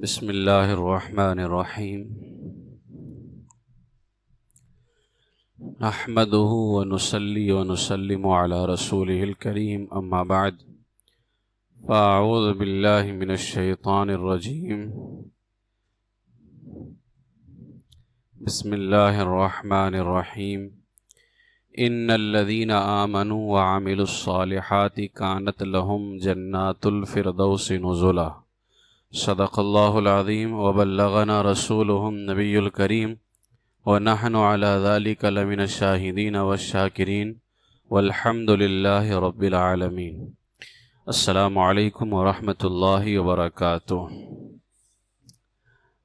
بسم اللہ الرحمن الرحیم نحمده ونصلی ونسلم علی رسولہ الکریم اما بعد فاعوذ باللہ من الشیطان الرجیم بسم اللہ الرحمن الرحیم ان الذین آمنوا وعملوا الصالحات كانت لهم جنات الفردوس نزلا صدق اللہ العظیم وبلغنا رسوله النبی الکریم ونحن على ذلك لمن الشاہدین والشاکرین والحمد للہ رب العالمین۔ السلام علیکم ورحمۃ اللہ وبرکاتہ۔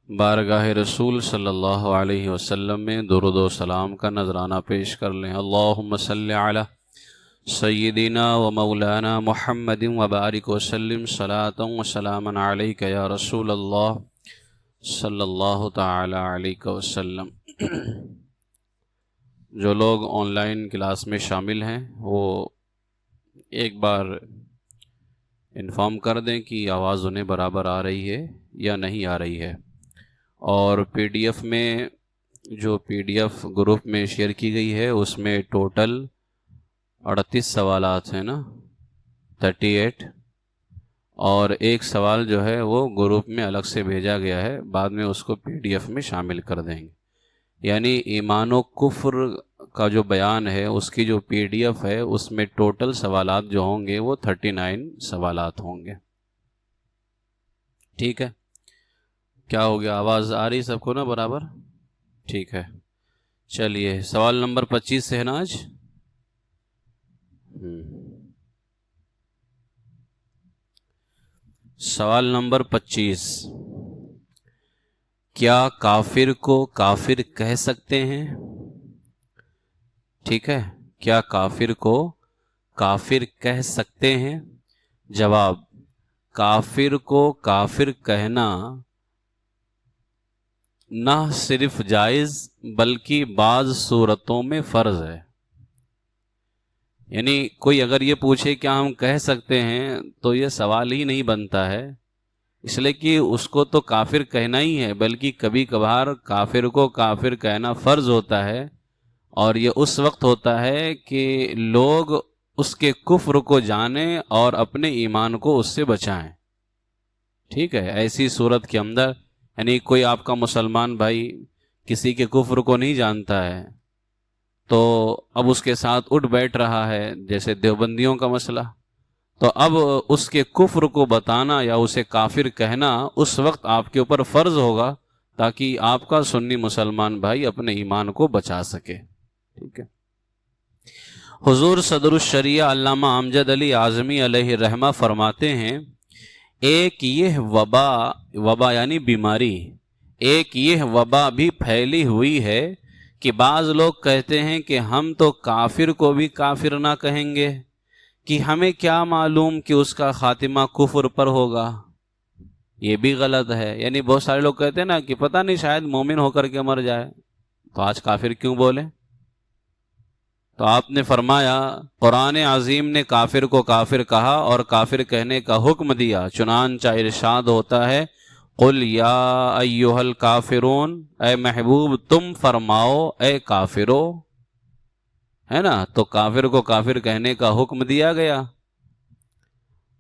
بارگاہ رسول صلی اللہ علیہ وسلم میں درود و سلام کا نذرانہ پیش کر لیں۔ اللہم صلی علی سیدنا و مولانا محمد وبارک وسلم صلاۃ و سلاما علیک یا رسول اللہ صلی اللہ تعالی علیہ وسلم۔ جو لوگ آن لائن کلاس میں شامل ہیں وہ ایک بار انفارم کر دیں کہ آواز انہیں برابر آ رہی ہے یا نہیں آ رہی ہے، اور پی ڈی ایف میں جو پی ڈی ایف گروپ میں شیئر کی گئی ہے اس میں ٹوٹل 38 سوالات ہیں نا، 38، اور ایک سوال جو ہے وہ گروپ میں الگ سے بھیجا گیا ہے، بعد میں اس کو پی ڈی ایف میں شامل کر دیں گے۔ یعنی ایمان و کفر کا جو بیان ہے اس کی جو پی ڈی ایف ہے اس میں ٹوٹل سوالات جو ہوں گے وہ 39 سوالات ہوں گے۔ ٹھیک ہے، کیا ہو گیا؟ آواز آ رہی سب کو نا برابر؟ ٹھیک ہے، چلیے سوال نمبر 25 سے ہے نا آج؟ سوال نمبر 25، کیا کافر کو کافر کہہ سکتے ہیں؟ ٹھیک ہے، کیا کافر کو کافر کہہ سکتے ہیں؟ جواب: کافر کو کافر کہنا نہ صرف جائز بلکہ بعض صورتوں میں فرض ہے۔ یعنی کوئی اگر یہ پوچھے کیا ہم کہہ سکتے ہیں تو یہ سوال ہی نہیں بنتا ہے، اس لیے کہ اس کو تو کافر کہنا ہی ہے، بلکہ کبھی کبھار کافر کو کافر کہنا فرض ہوتا ہے، اور یہ اس وقت ہوتا ہے کہ لوگ اس کے کفر کو جانیں اور اپنے ایمان کو اس سے بچائیں۔ ٹھیک ہے، ایسی صورت کے اندر یعنی کوئی آپ کا مسلمان بھائی کسی کے کفر کو نہیں جانتا ہے تو اب اس کے ساتھ اٹھ بیٹھ رہا ہے، جیسے دیوبندیوں کا مسئلہ، تو اب اس کے کفر کو بتانا یا اسے کافر کہنا اس وقت آپ کے اوپر فرض ہوگا تاکہ آپ کا سنی مسلمان بھائی اپنے ایمان کو بچا سکے۔ ٹھیک ہے، حضور صدر الشریعہ علامہ امجد علی اعظمی علیہ الرحمہ فرماتے ہیں، ایک یہ وبا یعنی بیماری، ایک یہ وبا بھی پھیلی ہوئی ہے کہ بعض لوگ کہتے ہیں کہ ہم تو کافر کو بھی کافر نہ کہیں گے، کہ ہمیں کیا معلوم کہ اس کا خاتمہ کفر پر ہوگا۔ یہ بھی غلط ہے، یعنی بہت سارے لوگ کہتے ہیں نا کہ پتہ نہیں شاید مومن ہو کر کے مر جائے، تو آج کافر کیوں بولے؟ تو آپ نے فرمایا، قرآن عظیم نے کافر کو کافر کہا اور کافر کہنے کا حکم دیا، چنانچہ ارشاد ہوتا ہے، قل یا ایھا الکافرون، اے محبوب تم فرماؤ اے کافرو، ہے نا؟ تو کافر کو کافر کہنے کا حکم دیا گیا۔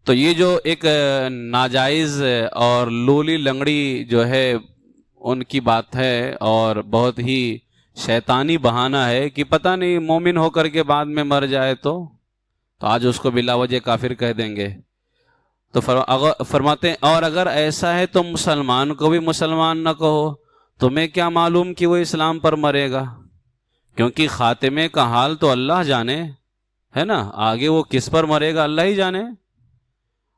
تو یہ جو ایک ناجائز اور لولی لنگڑی جو ہے ان کی بات ہے، اور بہت ہی شیطانی بہانہ ہے کہ پتہ نہیں مومن ہو کر کے بعد میں مر جائے تو آج اس کو بلا وجہ کافر کہہ دیں گے۔ تو فرماتے ہیں، اور اگر ایسا ہے تو مسلمان کو بھی مسلمان نہ کہو، تمہیں کیا معلوم کہ وہ اسلام پر مرے گا، کیونکہ خاتمے کا حال تو اللہ جانے، ہے نا؟ آگے وہ کس پر مرے گا اللہ ہی جانے۔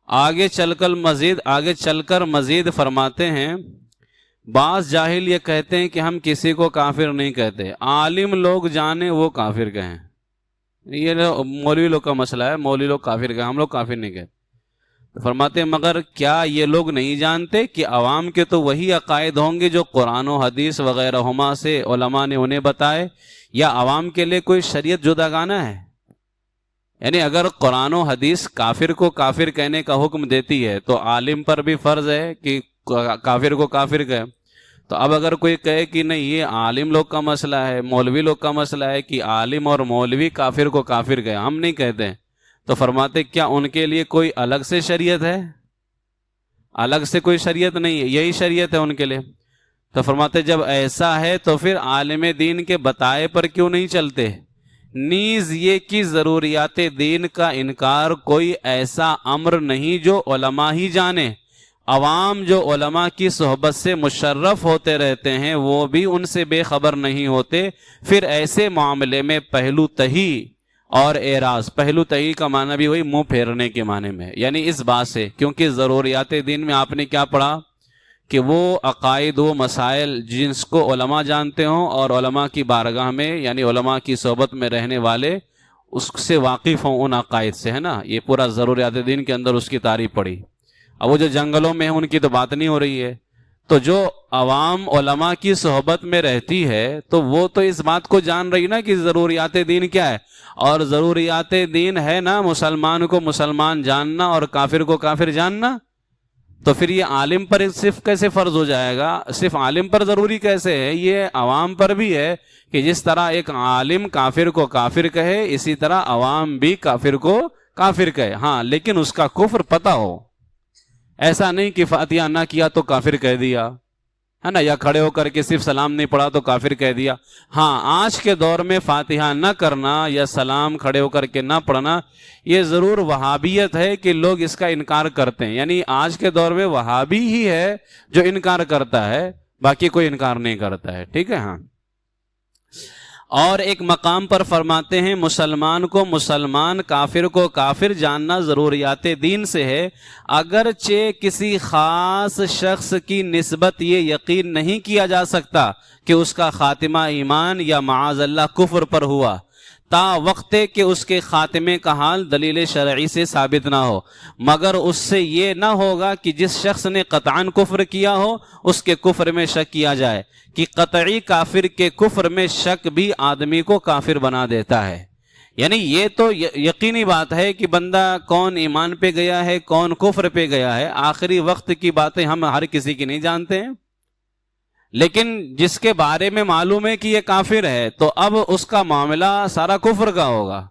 آگے چل کر مزید فرماتے ہیں، بعض جاہل یہ کہتے ہیں کہ ہم کسی کو کافر نہیں کہتے، عالم لوگ جانے وہ کافر کہیں۔ یہ مولوی لوگ کا مسئلہ ہے، مولوی لوگ کافر کہیں، ہم لوگ کافر نہیں کہتے۔ تو فرماتے ہیں، مگر کیا یہ لوگ نہیں جانتے کہ عوام کے تو وہی عقائد ہوں گے جو قرآن و حدیث وغیرہ ہما سے علماء نے انہیں بتائے، یا عوام کے لیے کوئی شریعت جداگانہ ہے؟ یعنی اگر قرآن و حدیث کافر کو کافر کہنے کا حکم دیتی ہے تو عالم پر بھی فرض ہے کہ کافر کو کافر کہے. تو اب اگر کوئی کہے کہ نہیں یہ عالم لوگ کا مسئلہ ہے، مولوی لوگ کا مسئلہ ہے کہ عالم اور مولوی کافر کو کافر کہے، ہم نہیں کہتے، تو فرماتے کیا ان کے لیے کوئی الگ سے شریعت ہے؟ الگ سے کوئی شریعت نہیں ہے، یہی شریعت ہے ان کے لیے. تو فرماتے جب ایسا ہے تو پھر عالم دین کے بتائے پر کیوں نہیں چلتے؟ نیز یہ کہ ضروریات دین کا انکار کوئی ایسا امر نہیں جو علماء ہی جانے. عوام جو علماء کی صحبت سے مشرف ہوتے رہتے ہیں وہ بھی ان سے بے خبر نہیں ہوتے. پھر ایسے معاملے میں پہلو تہی اور اعراض، پہلو تہی کا معنی بھی وہی منہ پھیرنے کے معنی میں، یعنی اس بات سے، کیونکہ ضروریات دین میں آپ نے کیا پڑھا کہ وہ عقائد و مسائل جنس کو علماء جانتے ہوں اور علماء کی بارگاہ میں یعنی علماء کی صحبت میں رہنے والے اس سے واقف ہوں ان عقائد سے، ہے نا. یہ پورا ضروریات دین کے اندر اس کی تعریف پڑی. اب وہ جو جنگلوں میں ہیں ان کی تو بات نہیں ہو رہی ہے. تو جو عوام علماء کی صحبت میں رہتی ہے تو وہ تو اس بات کو جان رہی نا کہ ضروریات دین کیا ہے. اور ضروریات دین ہے نا مسلمان کو مسلمان جاننا اور کافر کو کافر جاننا. تو پھر یہ عالم پر صرف کیسے فرض ہو جائے گا؟ صرف عالم پر ضروری کیسے ہے؟ یہ عوام پر بھی ہے کہ جس طرح ایک عالم کافر کو کافر کہے اسی طرح عوام بھی کافر کو کافر کہے. ہاں لیکن اس کا کفر پتہ ہو. ایسا نہیں کہ فاتحہ نہ کیا تو کافر کہہ دیا، ہے نا، یا کھڑے ہو کر کے صرف سلام نہیں پڑھا تو کافر کہہ دیا. ہاں آج کے دور میں فاتحہ نہ کرنا یا سلام کھڑے ہو کر کے نہ پڑھنا یہ ضرور وہابیت ہے کہ لوگ اس کا انکار کرتے ہیں. یعنی آج کے دور میں وہابی ہی ہے جو انکار کرتا ہے، باقی کوئی انکار نہیں کرتا ہے. ٹھیک ہے. ہاں. اور ایک مقام پر فرماتے ہیں مسلمان کو مسلمان کافر کو کافر جاننا ضروریات دین سے ہے، اگرچہ کسی خاص شخص کی نسبت یہ یقین نہیں کیا جا سکتا کہ اس کا خاتمہ ایمان یا معاذ اللہ کفر پر ہوا، تا وقت کہ اس کے خاتمے کا حال دلیل شرعی سے ثابت نہ ہو، مگر اس سے یہ نہ ہوگا کہ جس شخص نے قطعاً کفر کیا ہو اس کے کفر میں شک کیا جائے، کہ قطعی کافر کے کفر میں شک بھی آدمی کو کافر بنا دیتا ہے. یعنی یہ تو یقینی بات ہے کہ بندہ کون ایمان پہ گیا ہے کون کفر پہ گیا ہے. آخری وقت کی باتیں ہم ہر کسی کی نہیں جانتے ہیں، لیکن جس کے بارے میں معلوم ہے کہ یہ کافر ہے تو اب اس کا معاملہ سارا کفر کا ہوگا.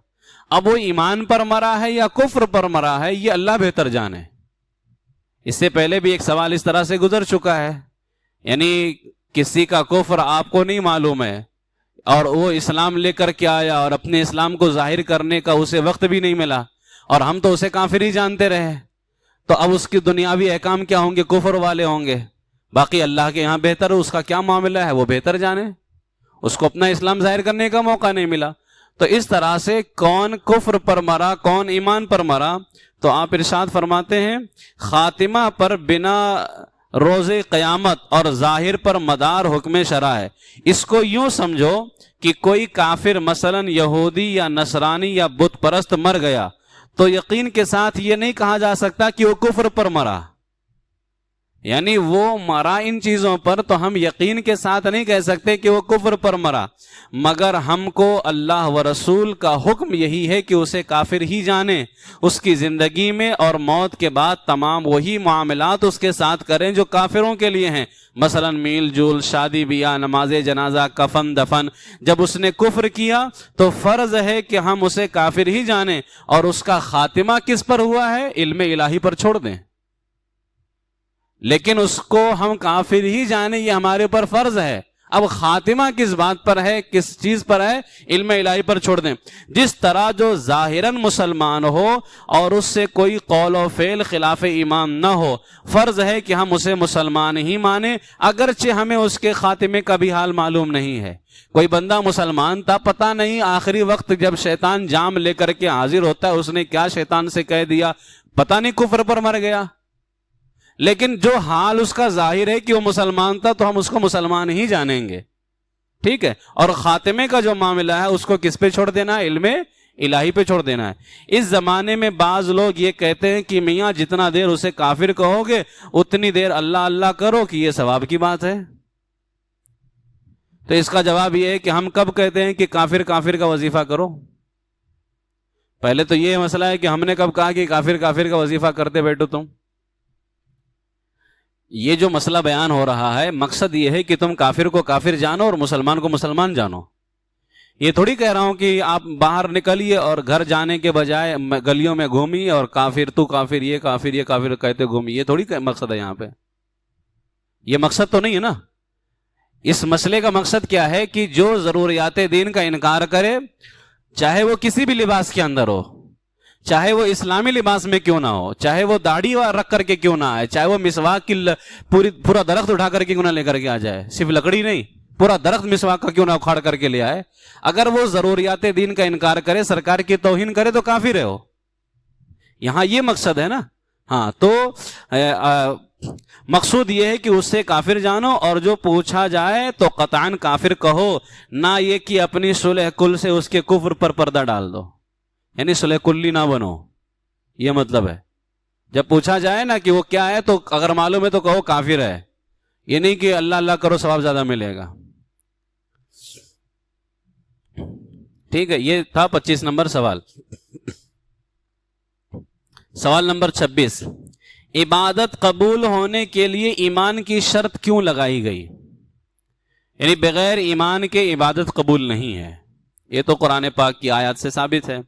اب وہ ایمان پر مرا ہے یا کفر پر مرا ہے یہ اللہ بہتر جانے. اس سے پہلے بھی ایک سوال اس طرح سے گزر چکا ہے، یعنی کسی کا کفر آپ کو نہیں معلوم ہے اور وہ اسلام لے کر کے آیا اور اپنے اسلام کو ظاہر کرنے کا اسے وقت بھی نہیں ملا اور ہم تو اسے کافر ہی جانتے رہے، تو اب اس کی دنیاوی احکام کیا ہوں گے؟ کفر والے ہوں گے. باقی اللہ کے یہاں بہتر ہے، اس کا کیا معاملہ ہے وہ بہتر جانے، اس کو اپنا اسلام ظاہر کرنے کا موقع نہیں ملا. تو اس طرح سے کون کفر پر مرا کون ایمان پر مرا. تو آپ ارشاد فرماتے ہیں خاتمہ پر بنا روز قیامت اور ظاہر پر مدار حکم شرع ہے. اس کو یوں سمجھو کہ کوئی کافر مثلا یہودی یا نصرانی یا بت پرست مر گیا تو یقین کے ساتھ یہ نہیں کہا جا سکتا کہ وہ کفر پر مرا، یعنی وہ مرا ان چیزوں پر تو ہم یقین کے ساتھ نہیں کہہ سکتے کہ وہ کفر پر مرا، مگر ہم کو اللہ و رسول کا حکم یہی ہے کہ اسے کافر ہی جانے. اس کی زندگی میں اور موت کے بعد تمام وہی معاملات اس کے ساتھ کریں جو کافروں کے لیے ہیں، مثلا میل جول، شادی بیاہ، نماز جنازہ، کفن دفن. جب اس نے کفر کیا تو فرض ہے کہ ہم اسے کافر ہی جانیں، اور اس کا خاتمہ کس پر ہوا ہے؟ علم الہی پر چھوڑ دیں، لیکن اس کو ہم کافر ہی جانے یہ ہمارے اوپر فرض ہے. اب خاتمہ کس بات پر ہے کس چیز پر ہے؟ علم الہی پر چھوڑ دیں. جس طرح جو ظاہراً مسلمان ہو اور اس سے کوئی قول و فعل خلاف ایمان نہ ہو فرض ہے کہ ہم اسے مسلمان ہی مانیں، اگرچہ ہمیں اس کے خاتمے کا بھی حال معلوم نہیں ہے. کوئی بندہ مسلمان تھا، پتہ نہیں آخری وقت جب شیطان جام لے کر کے حاضر ہوتا ہے اس نے کیا شیطان سے کہہ دیا، پتہ نہیں کفر پر مر گیا. لیکن جو حال اس کا ظاہر ہے کہ وہ مسلمان تھا تو ہم اس کو مسلمان ہی جانیں گے. ٹھیک ہے. اور خاتمے کا جو معاملہ ہے اس کو کس پہ چھوڑ دینا ہے؟ علم الہی پہ چھوڑ دینا ہے. اس زمانے میں بعض لوگ یہ کہتے ہیں کہ میاں جتنا دیر اسے کافر کہو گے اتنی دیر اللہ اللہ کرو کہ یہ ثواب کی بات ہے. تو اس کا جواب یہ ہے کہ ہم کب کہتے ہیں کہ کافر کافر کا وظیفہ کرو؟ پہلے تو یہ مسئلہ ہے کہ ہم نے کب کہا کہ کافر کافر کا وظیفہ کرتے بیٹھو تم؟ یہ جو مسئلہ بیان ہو رہا ہے، مقصد یہ ہے کہ تم کافر کو کافر جانو اور مسلمان کو مسلمان جانو. یہ تھوڑی کہہ رہا ہوں کہ آپ باہر نکلیے اور گھر جانے کے بجائے گلیوں میں گھومیے اور کافر تو کافر یہ کافر کہتے گھومیے. یہ تھوڑی مقصد ہے یہاں پہ. یہ مقصد تو نہیں ہے نا. اس مسئلے کا مقصد کیا ہے کہ جو ضروریات دین کا انکار کرے، چاہے وہ کسی بھی لباس کے اندر ہو، چاہے وہ اسلامی لباس میں کیوں نہ ہو، چاہے وہ داڑھی رکھ کر کے کیوں نہ آئے، چاہے وہ مسواک کی پورا درخت اٹھا کر کے کیوں نہ لے کر کے آ جائے، صرف لکڑی نہیں پورا درخت مسواک کا کیوں نہ اکھاڑ کر کے لے آئے، اگر وہ ضروریات دین کا انکار کرے، سرکار کی توہین کرے تو کافر ہے وہ. یہاں یہ مقصد ہے نا. ہاں تو مقصود یہ ہے کہ اس سے کافر جانو، اور جو پوچھا جائے تو قطعاً کافر کہو، نہ یہ کہ اپنی صلح کل سے اس کے کفر پر پردہ ڈال دو، یعنی صلح کلی نہ بنو. یہ مطلب ہے. جب پوچھا جائے نا کہ وہ کیا ہے تو اگر معلوم ہے تو کہو کافر ہے. یہ نہیں کہ اللہ اللہ کرو ثواب زیادہ ملے گا. ٹھیک ہے. یہ تھا 25 نمبر سوال. سوال نمبر 26، عبادت قبول ہونے کے لیے ایمان کی شرط کیوں لگائی گئی؟ یعنی بغیر ایمان کے عبادت قبول نہیں ہے. یہ تو قرآن پاک کی آیات سے ثابت ہے.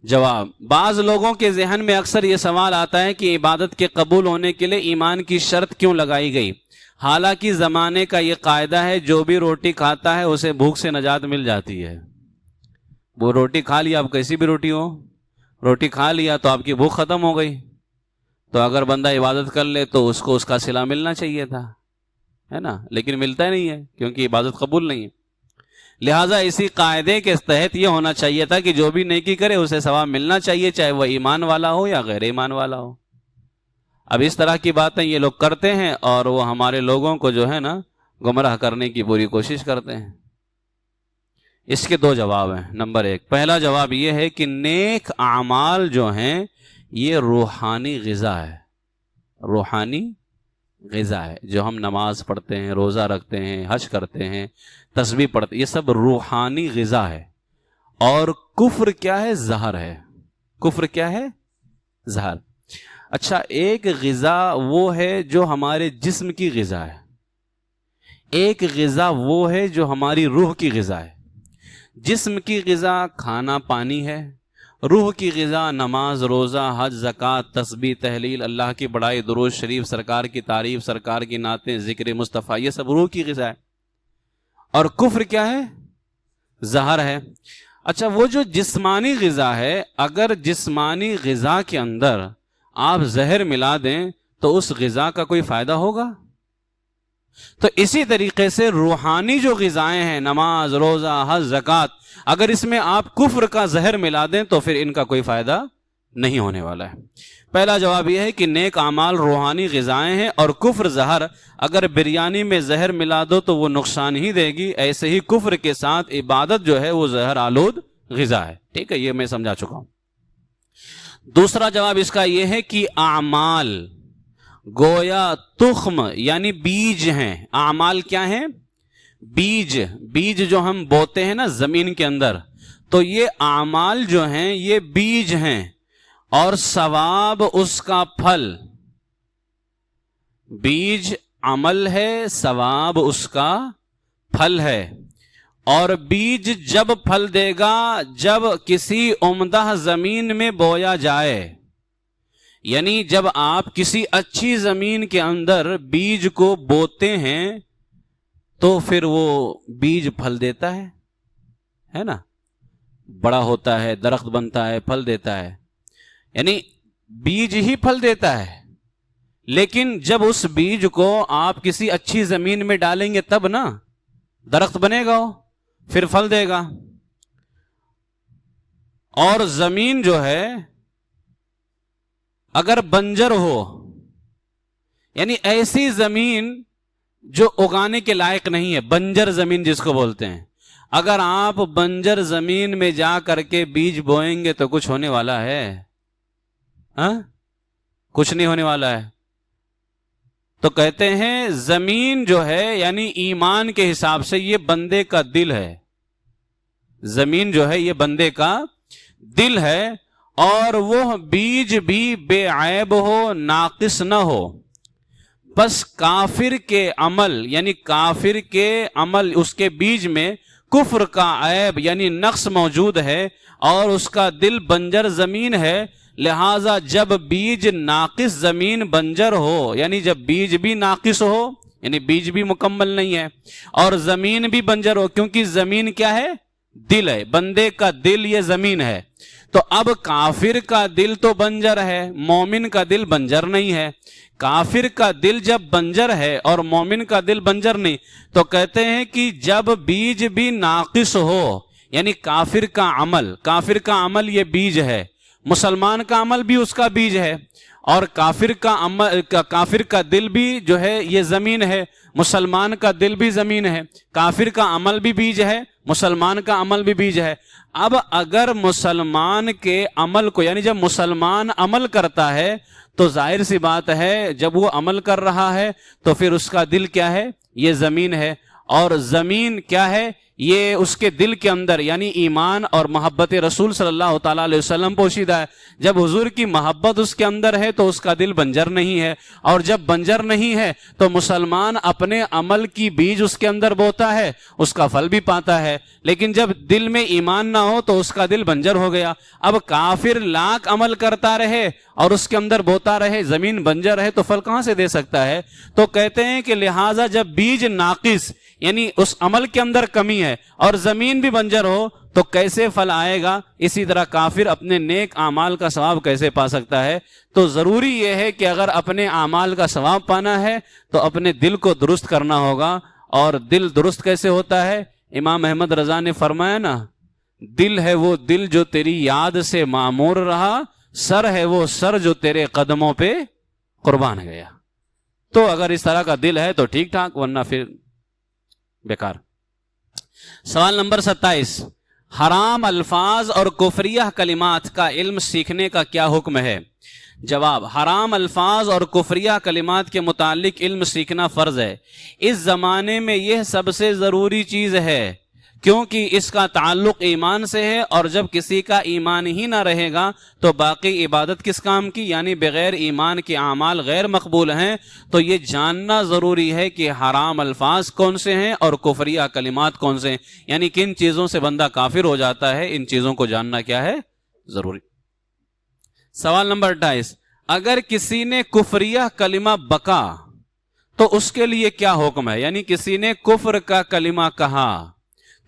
جواب، بعض لوگوں کے ذہن میں اکثر یہ سوال آتا ہے کہ عبادت کے قبول ہونے کے لیے ایمان کی شرط کیوں لگائی گئی؟ حالانکہ زمانے کا یہ قاعدہ ہے، جو بھی روٹی کھاتا ہے اسے بھوک سے نجات مل جاتی ہے. وہ روٹی کھا لیا، اب کیسی بھی روٹی ہو، روٹی کھا لیا تو آپ کی بھوک ختم ہو گئی. تو اگر بندہ عبادت کر لے تو اس کو اس کا صلہ ملنا چاہیے تھا، ہے نا، لیکن ملتا ہی نہیں ہے کیونکہ عبادت قبول نہیں ہے. لہٰذا اسی قاعدے کے تحت یہ ہونا چاہیے تھا کہ جو بھی نیکی کرے اسے ثواب ملنا چاہیے، چاہے وہ ایمان والا ہو یا غیر ایمان والا ہو. اب اس طرح کی باتیں یہ لوگ کرتے ہیں اور وہ ہمارے لوگوں کو جو ہے نا گمراہ کرنے کی پوری کوشش کرتے ہیں. اس کے 2 جواب ہیں. نمبر 1، پہلا جواب یہ ہے کہ نیک اعمال جو ہیں یہ روحانی غذا ہے. روحانی غذا ہے. جو ہم نماز پڑھتے ہیں، روزہ رکھتے ہیں، حج کرتے ہیں، تسبیح پڑھتے ہیں، یہ سب روحانی غذا ہے. اور کفر کیا ہے؟ زہر ہے. کفر کیا ہے؟ زہر. اچھا، ایک غذا وہ ہے جو ہمارے جسم کی غذا ہے، ایک غذا وہ ہے جو ہماری روح کی غذا ہے. جسم کی غذا کھانا پانی ہے، روح کی غذا نماز، روزہ، حج، زکوٰۃ، تسبیح، تحلیل، اللہ کی بڑائی، درود شریف، سرکار کی تعریف، سرکار کی نعتیں، ذکر مصطفیٰ، یہ سب روح کی غذا ہے. اور کفر کیا ہے؟ زہر ہے. اچھا، وہ جو جسمانی غذا ہے، اگر جسمانی غذا کے اندر آپ زہر ملا دیں تو اس غذا کا کوئی فائدہ ہوگا؟ تو اسی طریقے سے روحانی جو غذائیں ہیں، نماز، روزہ، حج، زکوٰۃ، اگر اس میں آپ کفر کا زہر ملا دیں تو پھر ان کا کوئی فائدہ نہیں ہونے والا ہے. پہلا جواب یہ ہے کہ نیک اعمال روحانی غذائیں ہیں اور کفر زہر. اگر بریانی میں زہر ملا دو تو وہ نقصان ہی دے گی، ایسے ہی کفر کے ساتھ عبادت جو ہے وہ زہر آلود غذا ہے. ٹھیک ہے، یہ میں سمجھا چکا ہوں. دوسرا جواب اس کا یہ ہے کہ اعمال گویا تخم یعنی بیج ہیں. اعمال کیا ہیں؟ بیج جو ہم بوتے ہیں نا زمین کے اندر، تو یہ اعمال جو ہیں یہ بیج ہیں اور ثواب اس کا پھل. بیج عمل ہے، ثواب اس کا پھل ہے. اور بیج جب پھل دے گا جب کسی عمدہ زمین میں بویا جائے، یعنی جب آپ کسی اچھی زمین کے اندر بیج کو بوتے ہیں تو پھر وہ بیج پھل دیتا ہے نا، بڑا ہوتا ہے، درخت بنتا ہے، پھل دیتا ہے. یعنی بیج ہی پھل دیتا ہے، لیکن جب اس بیج کو آپ کسی اچھی زمین میں ڈالیں گے تب نا درخت بنے گا، پھر پھل دے گا. اور زمین جو ہے اگر بنجر ہو، یعنی ایسی زمین جو اگانے کے لائق نہیں ہے، بنجر زمین جس کو بولتے ہیں، اگر آپ بنجر زمین میں جا کر کے بیج بوئیں گے تو کچھ ہونے والا ہے؟ ہاں، کچھ نہیں ہونے والا ہے. تو کہتے ہیں زمین جو ہے یعنی ایمان کے حساب سے یہ بندے کا دل ہے. زمین جو ہے یہ بندے کا دل ہے، اور وہ بیج بھی بے عیب ہو، ناقص نہ ہو. پس کافر کے عمل یعنی کافر کے عمل اس کے بیج میں کفر کا عیب یعنی نقص موجود ہے اور اس کا دل بنجر زمین ہے، لہذا جب بیج ناقص زمین بنجر ہو یعنی جب بیج بھی ناقص ہو یعنی بیج بھی مکمل نہیں ہے اور زمین بھی بنجر ہو، کیونکہ زمین کیا ہے؟ دل ہے، بندے کا دل یہ زمین ہے، تو اب کافر کا دل تو بنجر ہے، مومن کا دل بنجر نہیں ہے۔ کافر کا دل جب بنجر ہے اور مومن کا دل بنجر نہیں، تو کہتے ہیں کہ جب بیج بھی ناقص ہو یعنی کافر کا عمل یہ بیج ہے، مسلمان کا عمل بھی اس کا بیج ہے، اور کافر کا دل بھی جو ہے یہ زمین ہے، مسلمان کا دل بھی زمین ہے، کافر کا عمل بھی بیج ہے، مسلمان کا عمل بھی بیج ہے۔ اب اگر مسلمان کے عمل کو یعنی جب مسلمان عمل کرتا ہے تو ظاہر سی بات ہے جب وہ عمل کر رہا ہے تو پھر اس کا دل کیا ہے؟ یہ زمین ہے، اور زمین کیا ہے؟ یہ اس کے دل کے اندر یعنی ایمان اور محبت رسول صلی اللہ تعالیٰ علیہ وسلم پوشیدہ ہے۔ جب حضور کی محبت اس کے اندر ہے تو اس کا دل بنجر نہیں ہے، اور جب بنجر نہیں ہے تو مسلمان اپنے عمل کی بیج اس کے اندر بوتا ہے، اس کا پھل بھی پاتا ہے، لیکن جب دل میں ایمان نہ ہو تو اس کا دل بنجر ہو گیا۔ اب کافر لاکھ عمل کرتا رہے اور اس کے اندر بوتا رہے، زمین بنجر ہے، تو پھل کہاں سے دے سکتا ہے؟ تو کہتے ہیں کہ لہٰذا جب بیج ناقص یعنی اس عمل کے اندر کمی ہے اور زمین بھی بنجر ہو تو کیسے پھل آئے گا؟ اسی طرح کافر اپنے نیک اعمال کا ثواب کیسے پا سکتا ہے؟ تو ضروری یہ ہے کہ اگر اپنے اعمال کا ثواب پانا ہے تو اپنے دل کو درست کرنا ہوگا، اور دل درست کیسے ہوتا ہے؟ امام احمد رضا نے فرمایا نا، دل ہے وہ دل جو تیری یاد سے معمور رہا، سر ہے وہ سر جو تیرے قدموں پہ قربان گیا۔ تو اگر اس طرح کا دل ہے تو ٹھیک ٹھاک، ورنہ پھر بیکار۔ سوال نمبر 27، حرام الفاظ اور کفریہ کلمات کا علم سیکھنے کا کیا حکم ہے؟ جواب، حرام الفاظ اور کفریہ کلمات کے متعلق علم سیکھنا فرض ہے۔ اس زمانے میں یہ سب سے ضروری چیز ہے، کیونکہ اس کا تعلق ایمان سے ہے، اور جب کسی کا ایمان ہی نہ رہے گا تو باقی عبادت کس کام کی؟ یعنی بغیر ایمان کے اعمال غیر مقبول ہیں۔ تو یہ جاننا ضروری ہے کہ حرام الفاظ کون سے ہیں اور کفریہ کلمات کون سے ہیں، یعنی کن چیزوں سے بندہ کافر ہو جاتا ہے، ان چیزوں کو جاننا کیا ہے؟ ضروری۔ سوال نمبر 28، اگر کسی نے کفریہ کلمہ بکا تو اس کے لیے کیا حکم ہے؟ یعنی کسی نے کفر کا کلمہ کہا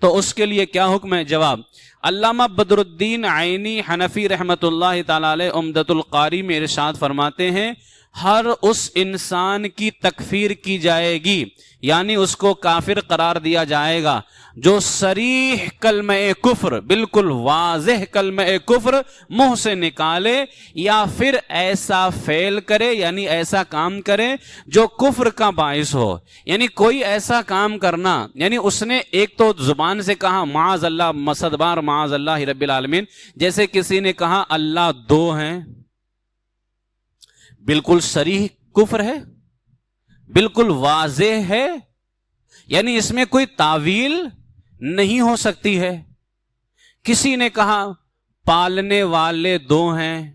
تو اس کے لیے کیا حکم ہے؟ جواب، علامہ بدر الدین عینی حنفی رحمۃ اللہ تعالی علیہ عمدۃ القاری میں ارشاد فرماتے ہیں، ہر اس انسان کی تکفیر کی جائے گی، یعنی اس کو کافر قرار دیا جائے گا جو صریح کلمہ کفر، بالکل واضح کلمہ کفر منہ سے نکالے، یا پھر ایسا فعل کرے یعنی ایسا کام کرے جو کفر کا باعث ہو۔ یعنی کوئی ایسا کام کرنا، یعنی اس نے ایک تو زبان سے کہا معاذ اللہ، مسد بار معاذ اللہ رب العالمین، جیسے کسی نے کہا اللہ دو ہیں، بالکل صریح کفر ہے، بالکل واضح ہے، یعنی اس میں کوئی تعویل نہیں ہو سکتی ہے۔ کسی نے کہا پالنے والے دو ہیں،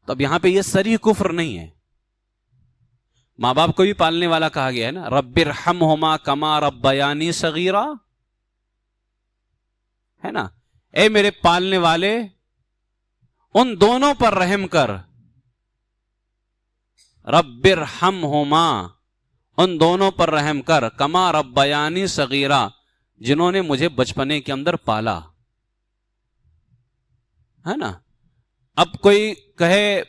تو اب یہاں پہ یہ صریح کفر نہیں ہے۔ ماں باپ کو بھی پالنے والا کہا گیا ہے نا، رب ارحمہما کما ربیانی صغیرا، ہے نا، اے میرے پالنے والے ان دونوں پر رحم کر، رب ارحمہما ان دونوں پر رحم کر، کما ربیانی صغیرا جنہوں نے مجھے بچپنے کے اندر پالا، ہے نا۔ اب کوئی کہے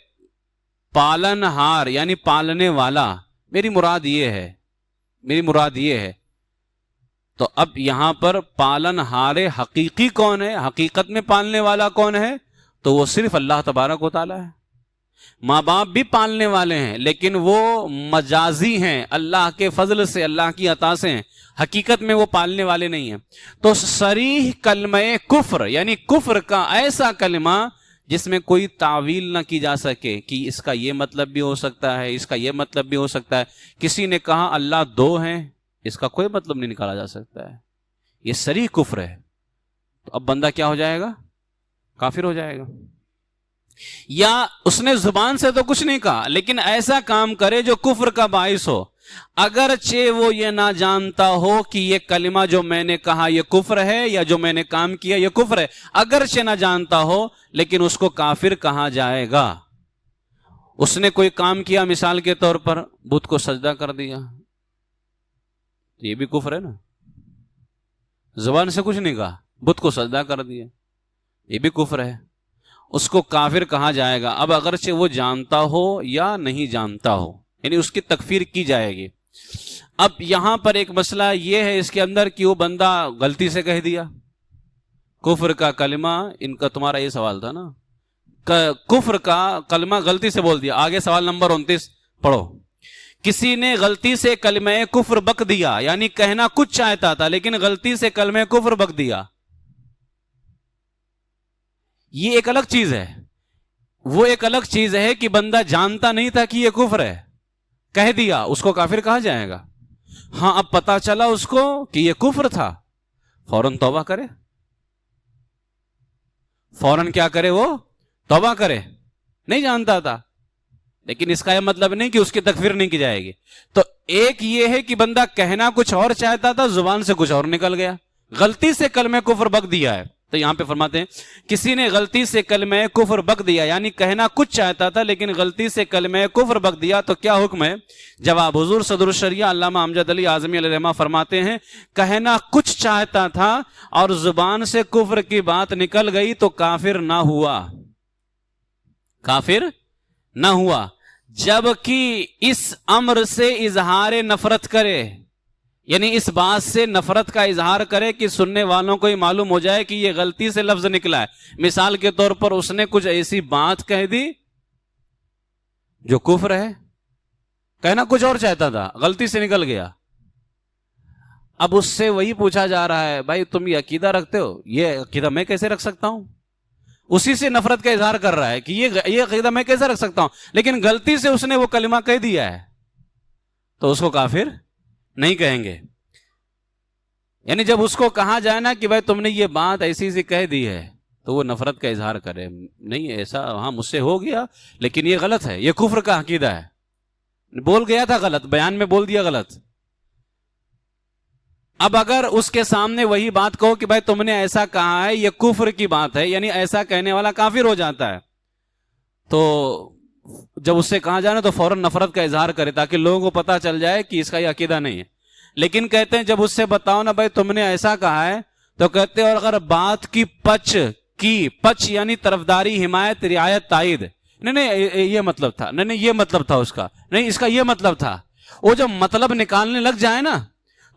پالن ہار یعنی پالنے والا، میری مراد یہ ہے، تو اب یہاں پر پالن ہار حقیقی کون ہے، حقیقت میں پالنے والا کون ہے؟ تو وہ صرف اللہ تبارک و تعالی ہے۔ ماں باپ بھی پالنے والے ہیں لیکن وہ مجازی ہیں، اللہ کے فضل سے، اللہ کی عطا سے ہیں، حقیقت میں وہ پالنے والے نہیں ہیں۔ تو صریح کلمہ کفر یعنی کفر کا ایسا کلمہ جس میں کوئی تعویل نہ کی جا سکے کہ اس کا یہ مطلب بھی ہو سکتا ہے، اس کا یہ مطلب بھی ہو سکتا ہے۔ کسی نے کہا اللہ دو ہیں، اس کا کوئی مطلب نہیں نکالا جا سکتا ہے، یہ صریح کفر ہے۔ تو اب بندہ کیا ہو جائے گا؟ کافر ہو جائے گا۔ یا اس نے زبان سے تو کچھ نہیں کہا لیکن ایسا کام کرے جو کفر کا باعث ہو، اگرچہ وہ یہ نہ جانتا ہو کہ یہ کلمہ جو میں نے کہا یہ کفر ہے یا جو میں نے کام کیا یہ کفر ہے، اگرچہ نہ جانتا ہو لیکن اس کو کافر کہا جائے گا۔ اس نے کوئی کام کیا، مثال کے طور پر بت کو سجدہ کر دیا، یہ بھی کفر ہے نا، زبان سے کچھ نہیں کہا، بت کو سجدہ کر دیا، یہ بھی کفر ہے، اس کو کافر کہا جائے گا۔ اب اگرچہ وہ جانتا ہو یا نہیں جانتا ہو، یعنی اس کی تکفیر کی جائے گی۔ اب یہاں پر ایک مسئلہ یہ ہے اس کے اندر کہ وہ بندہ غلطی سے کہہ دیا کفر کا کلمہ، ان کا تمہارا یہ سوال تھا نا، کفر کا کلمہ غلطی سے بول دیا۔ آگے سوال نمبر 29 پڑھو۔ کسی نے غلطی سے کلمہ کفر بک دیا، یعنی کہنا کچھ چاہتا تھا لیکن غلطی سے کلمہ کفر بک دیا، یہ ایک الگ چیز ہے۔ وہ ایک الگ چیز ہے کہ بندہ جانتا نہیں تھا کہ یہ کفر ہے، کہہ دیا، اس کو کافر کہا جائے گا۔ ہاں اب پتا چلا اس کو کہ یہ کفر تھا، فوراً توبہ کرے، فوراً کیا کرے، وہ توبہ کرے، نہیں جانتا تھا، لیکن اس کا یہ مطلب نہیں کہ اس کی تکفیر نہیں کی جائے گی۔ تو ایک یہ ہے کہ بندہ کہنا کچھ اور چاہتا تھا، زبان سے کچھ اور نکل گیا، غلطی سے کلمہ کفر بک دیا ہے۔ تو یہاں پہ فرماتے ہیں کسی نے غلطی سے کلمہ کفر بک دیا، یعنی کہنا کچھ چاہتا تھا لیکن غلطی سے کلمہ کفر بک دیا، تو کیا حکم ہے؟ جواب، حضور صدر الشریعہ علامہ امجد علی اعظمی علیہ الرحمہ فرماتے ہیں کہنا کچھ چاہتا تھا اور زبان سے کفر کی بات نکل گئی تو کافر نہ ہوا، کافر نہ ہوا، جبکہ اس امر سے اظہار نفرت کرے، یعنی اس بات سے نفرت کا اظہار کرے کہ سننے والوں کو یہ معلوم ہو جائے کہ یہ غلطی سے لفظ نکلا ہے۔ مثال کے طور پر اس نے کچھ ایسی بات کہہ دی جو کفر ہے، کہنا کچھ اور چاہتا تھا، غلطی سے نکل گیا۔ اب اس سے وہی پوچھا جا رہا ہے بھائی تم یہ عقیدہ رکھتے ہو، یہ عقیدہ میں کیسے رکھ سکتا ہوں؟ اسی سے نفرت کا اظہار کر رہا ہے کہ یہ عقیدہ میں کیسے رکھ سکتا ہوں، لیکن غلطی سے اس نے وہ کلمہ کہہ دیا ہے تو اس کو کافر نہیں کہیں گے۔ یعنی جب اس کو کہا جائے نا کہ بھائی تم نے یہ بات ایسی سی کہہ دی ہے تو وہ نفرت کا اظہار کرے، نہیں ایسا ہاں مجھ سے ہو گیا لیکن یہ غلط ہے، یہ کفر کا عقیدہ ہے، بول گیا تھا غلط، بیان میں بول دیا غلط۔ اب اگر اس کے سامنے وہی بات کہو کہ بھائی تم نے ایسا کہا ہے یہ کفر کی بات ہے، یعنی ایسا کہنے والا کافر ہو جاتا ہے، تو جب اس سے کہا جائے نا تو فوراً نفرت کا اظہار کرے تاکہ لوگوں کو پتا چل جائے کہ اس کا یہ عقیدہ نہیں ہے۔ لیکن کہتے ہیں جب اس سے بتاؤ نا بھائی تم نے ایسا کہا ہے تو کہتے ہیں اور اگر بات کی پچ یعنی طرفداری، حمایت، رعایت، تائید، نہیں یہ مطلب تھا، نہیں یہ مطلب تھا اس کا، نہیں اس کا یہ مطلب تھا، وہ جب مطلب نکالنے لگ جائے نا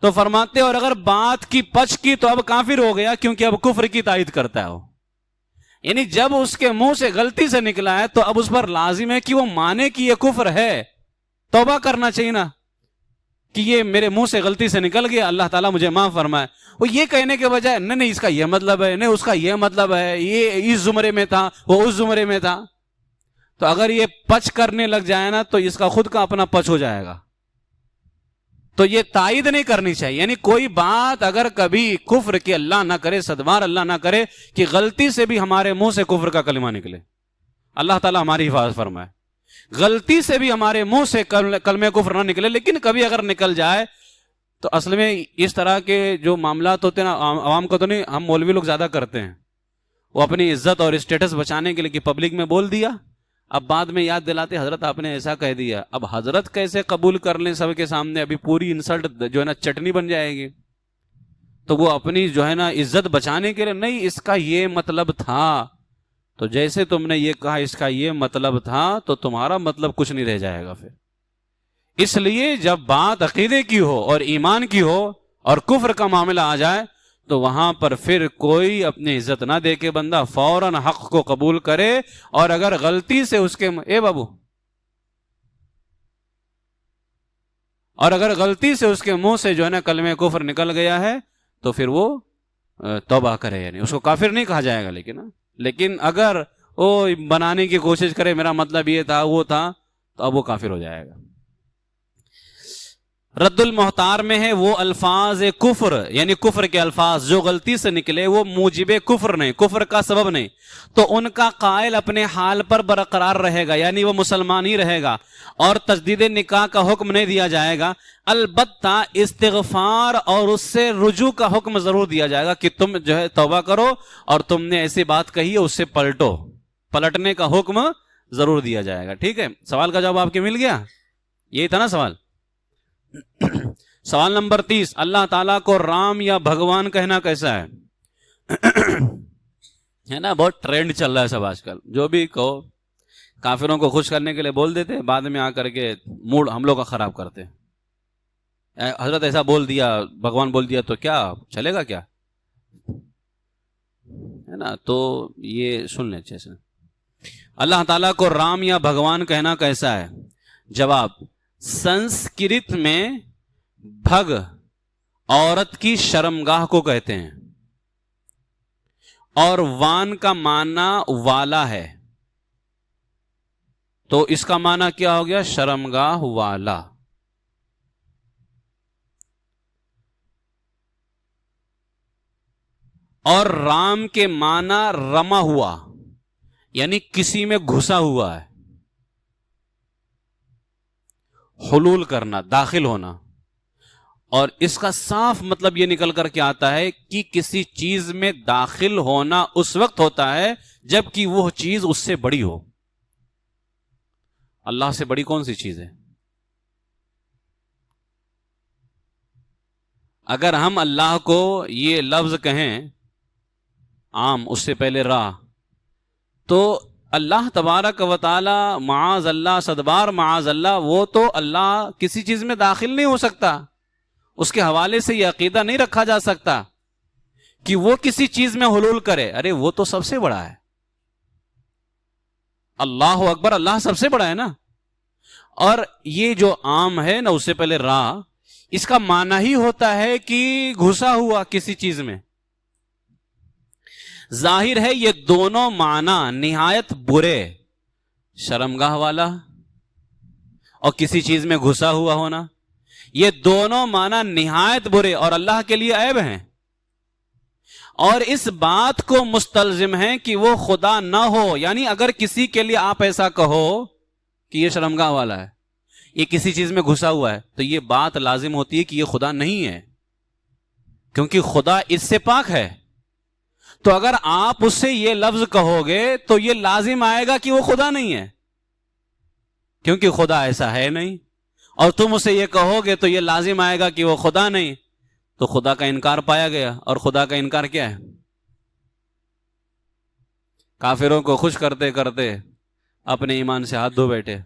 تو فرماتے اور اگر بات کی پچ کی تو اب کافر ہو گیا، کیونکہ اب کفر کی تائید کرتا ہے وہ۔ یعنی جب اس کے منہ سے غلطی سے نکلا ہے تو اب اس پر لازم ہے کہ وہ مانے کہ یہ کفر ہے، توبہ کرنا چاہیے نا کہ یہ میرے منہ سے غلطی سے نکل گیا، اللہ تعالیٰ مجھے معاف فرمائے۔ وہ یہ کہنے کے بجائے نہیں اس کا یہ مطلب ہے، نہیں اس کا یہ مطلب ہے، یہ اس زمرے میں تھا، وہ اس زمرے میں تھا، تو اگر یہ پچ کرنے لگ جائے نا تو اس کا خود کا اپنا پچ ہو جائے گا، تو یہ تائید نہیں کرنی چاہیے۔ یعنی کوئی بات اگر کبھی کفر کی، اللہ نہ کرے، صدوار اللہ نہ کرے کہ غلطی سے بھی ہمارے منہ سے کفر کا کلمہ نکلے، اللہ تعالیٰ ہماری حفاظت فرمائے، غلطی سے بھی ہمارے منہ سے کلمہ کفر نہ نکلے، لیکن کبھی اگر نکل جائے تو اصل میں اس طرح کے جو معاملات ہوتے ہیں نا، عوام کو تو نہیں، ہم مولوی لوگ زیادہ کرتے ہیں، وہ اپنی عزت اور اسٹیٹس بچانے کے لیے کہ پبلک میں بول دیا، اب بعد میں یاد دلاتے حضرت آپ نے ایسا کہہ دیا، اب حضرت کیسے قبول کر لیں سب کے سامنے، ابھی پوری انسلٹ جو ہے نا چٹنی بن جائے گی، تو وہ اپنی جو ہے نا عزت بچانے کے لیے نہیں اس کا یہ مطلب تھا، تو جیسے تم نے یہ کہا اس کا یہ مطلب تھا تو تمہارا مطلب کچھ نہیں رہ جائے گا پھر۔ اس لیے جب بات عقیدے کی ہو اور ایمان کی ہو اور کفر کا معاملہ آ جائے تو وہاں پر پھر کوئی اپنی عزت نہ دے کے بندہ فوراً حق کو قبول کرے، اور اگر غلطی سے اس کے اور اگر غلطی سے اس کے منہ سے جو ہے نا کلمہ کفر نکل گیا ہے تو پھر وہ توبہ کرے، یعنی اس کو کافر نہیں کہا جائے گا، لیکن اگر وہ بنانے کی کوشش کرے میرا مطلب یہ تھا وہ تھا تو اب وہ کافر ہو جائے گا۔ رد المحتار میں ہے وہ الفاظ کفر، یعنی کفر کے الفاظ جو غلطی سے نکلے وہ موجب کفر نہیں، کفر کا سبب نہیں، تو ان کا قائل اپنے حال پر برقرار رہے گا، یعنی وہ مسلمان ہی رہے گا، اور تجدید نکاح کا حکم نہیں دیا جائے گا۔ البتہ استغفار اور اس سے رجوع کا حکم ضرور دیا جائے گا کہ تم جو ہے توبہ کرو، اور تم نے ایسی بات کہی ہے اس سے پلٹو، پلٹنے کا حکم ضرور دیا جائے گا۔ ٹھیک ہے، سوال کا جواب آپ کے مل گیا؟ یہی تھا نا سوال؟ سوال نمبر 30، اللہ تعالیٰ کو رام یا بھگوان کہنا کیسا ہے؟ ہے نا، بہت ٹرینڈ چل رہا ہے سب آج کل، جو بھی کہو کافروں کو خوش کرنے کے لیے بول دیتے، بعد میں آ کر کے موڈ ہم لوگ کا خراب کرتے۔ حضرت ایسا بول دیا، بھگوان بول دیا تو کیا چلے گا کیا؟ ہے نا، تو یہ سن لیں اچھے سے۔ اللہ تعالیٰ کو رام یا بھگوان کہنا کیسا ہے؟ جواب، سنسکرت میں بھگ عورت کی شرمگاہ کو کہتے ہیں، اور وان کا معنی والا ہے، تو اس کا معنی کیا ہو گیا؟ شرمگاہ والا۔ اور رام کے معنی رما ہوا، یعنی کسی میں گھسا ہوا ہے، حلول کرنا، داخل ہونا، اور اس کا صاف مطلب یہ نکل کر کے آتا ہے کہ کسی چیز میں داخل ہونا اس وقت ہوتا ہے جب کہ وہ چیز اس سے بڑی ہو۔ اللہ سے بڑی کون سی چیز ہے؟ اگر ہم اللہ کو یہ لفظ کہیں عام، اس سے پہلے را، تو اللہ تبارک و تعالی معاذ اللہ، صدبار معاذ اللہ، وہ تو اللہ کسی چیز میں داخل نہیں ہو سکتا، اس کے حوالے سے یہ عقیدہ نہیں رکھا جا سکتا کہ وہ کسی چیز میں حلول کرے۔ ارے وہ تو سب سے بڑا ہے، اللہ اکبر، اللہ سب سے بڑا ہے نا۔ اور یہ جو عام ہے نا، اس سے پہلے را، اس کا معنی ہی ہوتا ہے کہ گھسا ہوا کسی چیز میں۔ ظاہر ہے یہ دونوں معنی نہایت برے، شرمگاہ والا اور کسی چیز میں گھسا ہوا ہونا، یہ دونوں معنی نہایت برے اور اللہ کے لیے عیب ہیں، اور اس بات کو مستلزم ہے کہ وہ خدا نہ ہو۔ یعنی اگر کسی کے لیے آپ ایسا کہو کہ یہ شرمگاہ والا ہے، یہ کسی چیز میں گھسا ہوا ہے، تو یہ بات لازم ہوتی ہے کہ یہ خدا نہیں ہے، کیونکہ خدا اس سے پاک ہے۔ تو اگر آپ اس سے یہ لفظ کہو گے تو یہ لازم آئے گا کہ وہ خدا نہیں ہے، کیونکہ خدا ایسا ہے نہیں، اور تم اسے یہ کہو گے تو یہ لازم آئے گا کہ وہ خدا نہیں، تو خدا کا انکار پایا گیا۔ اور خدا کا انکار کیا ہے؟ کافروں کو خوش کرتے کرتے اپنے ایمان سے ہاتھ دھو بیٹھے۔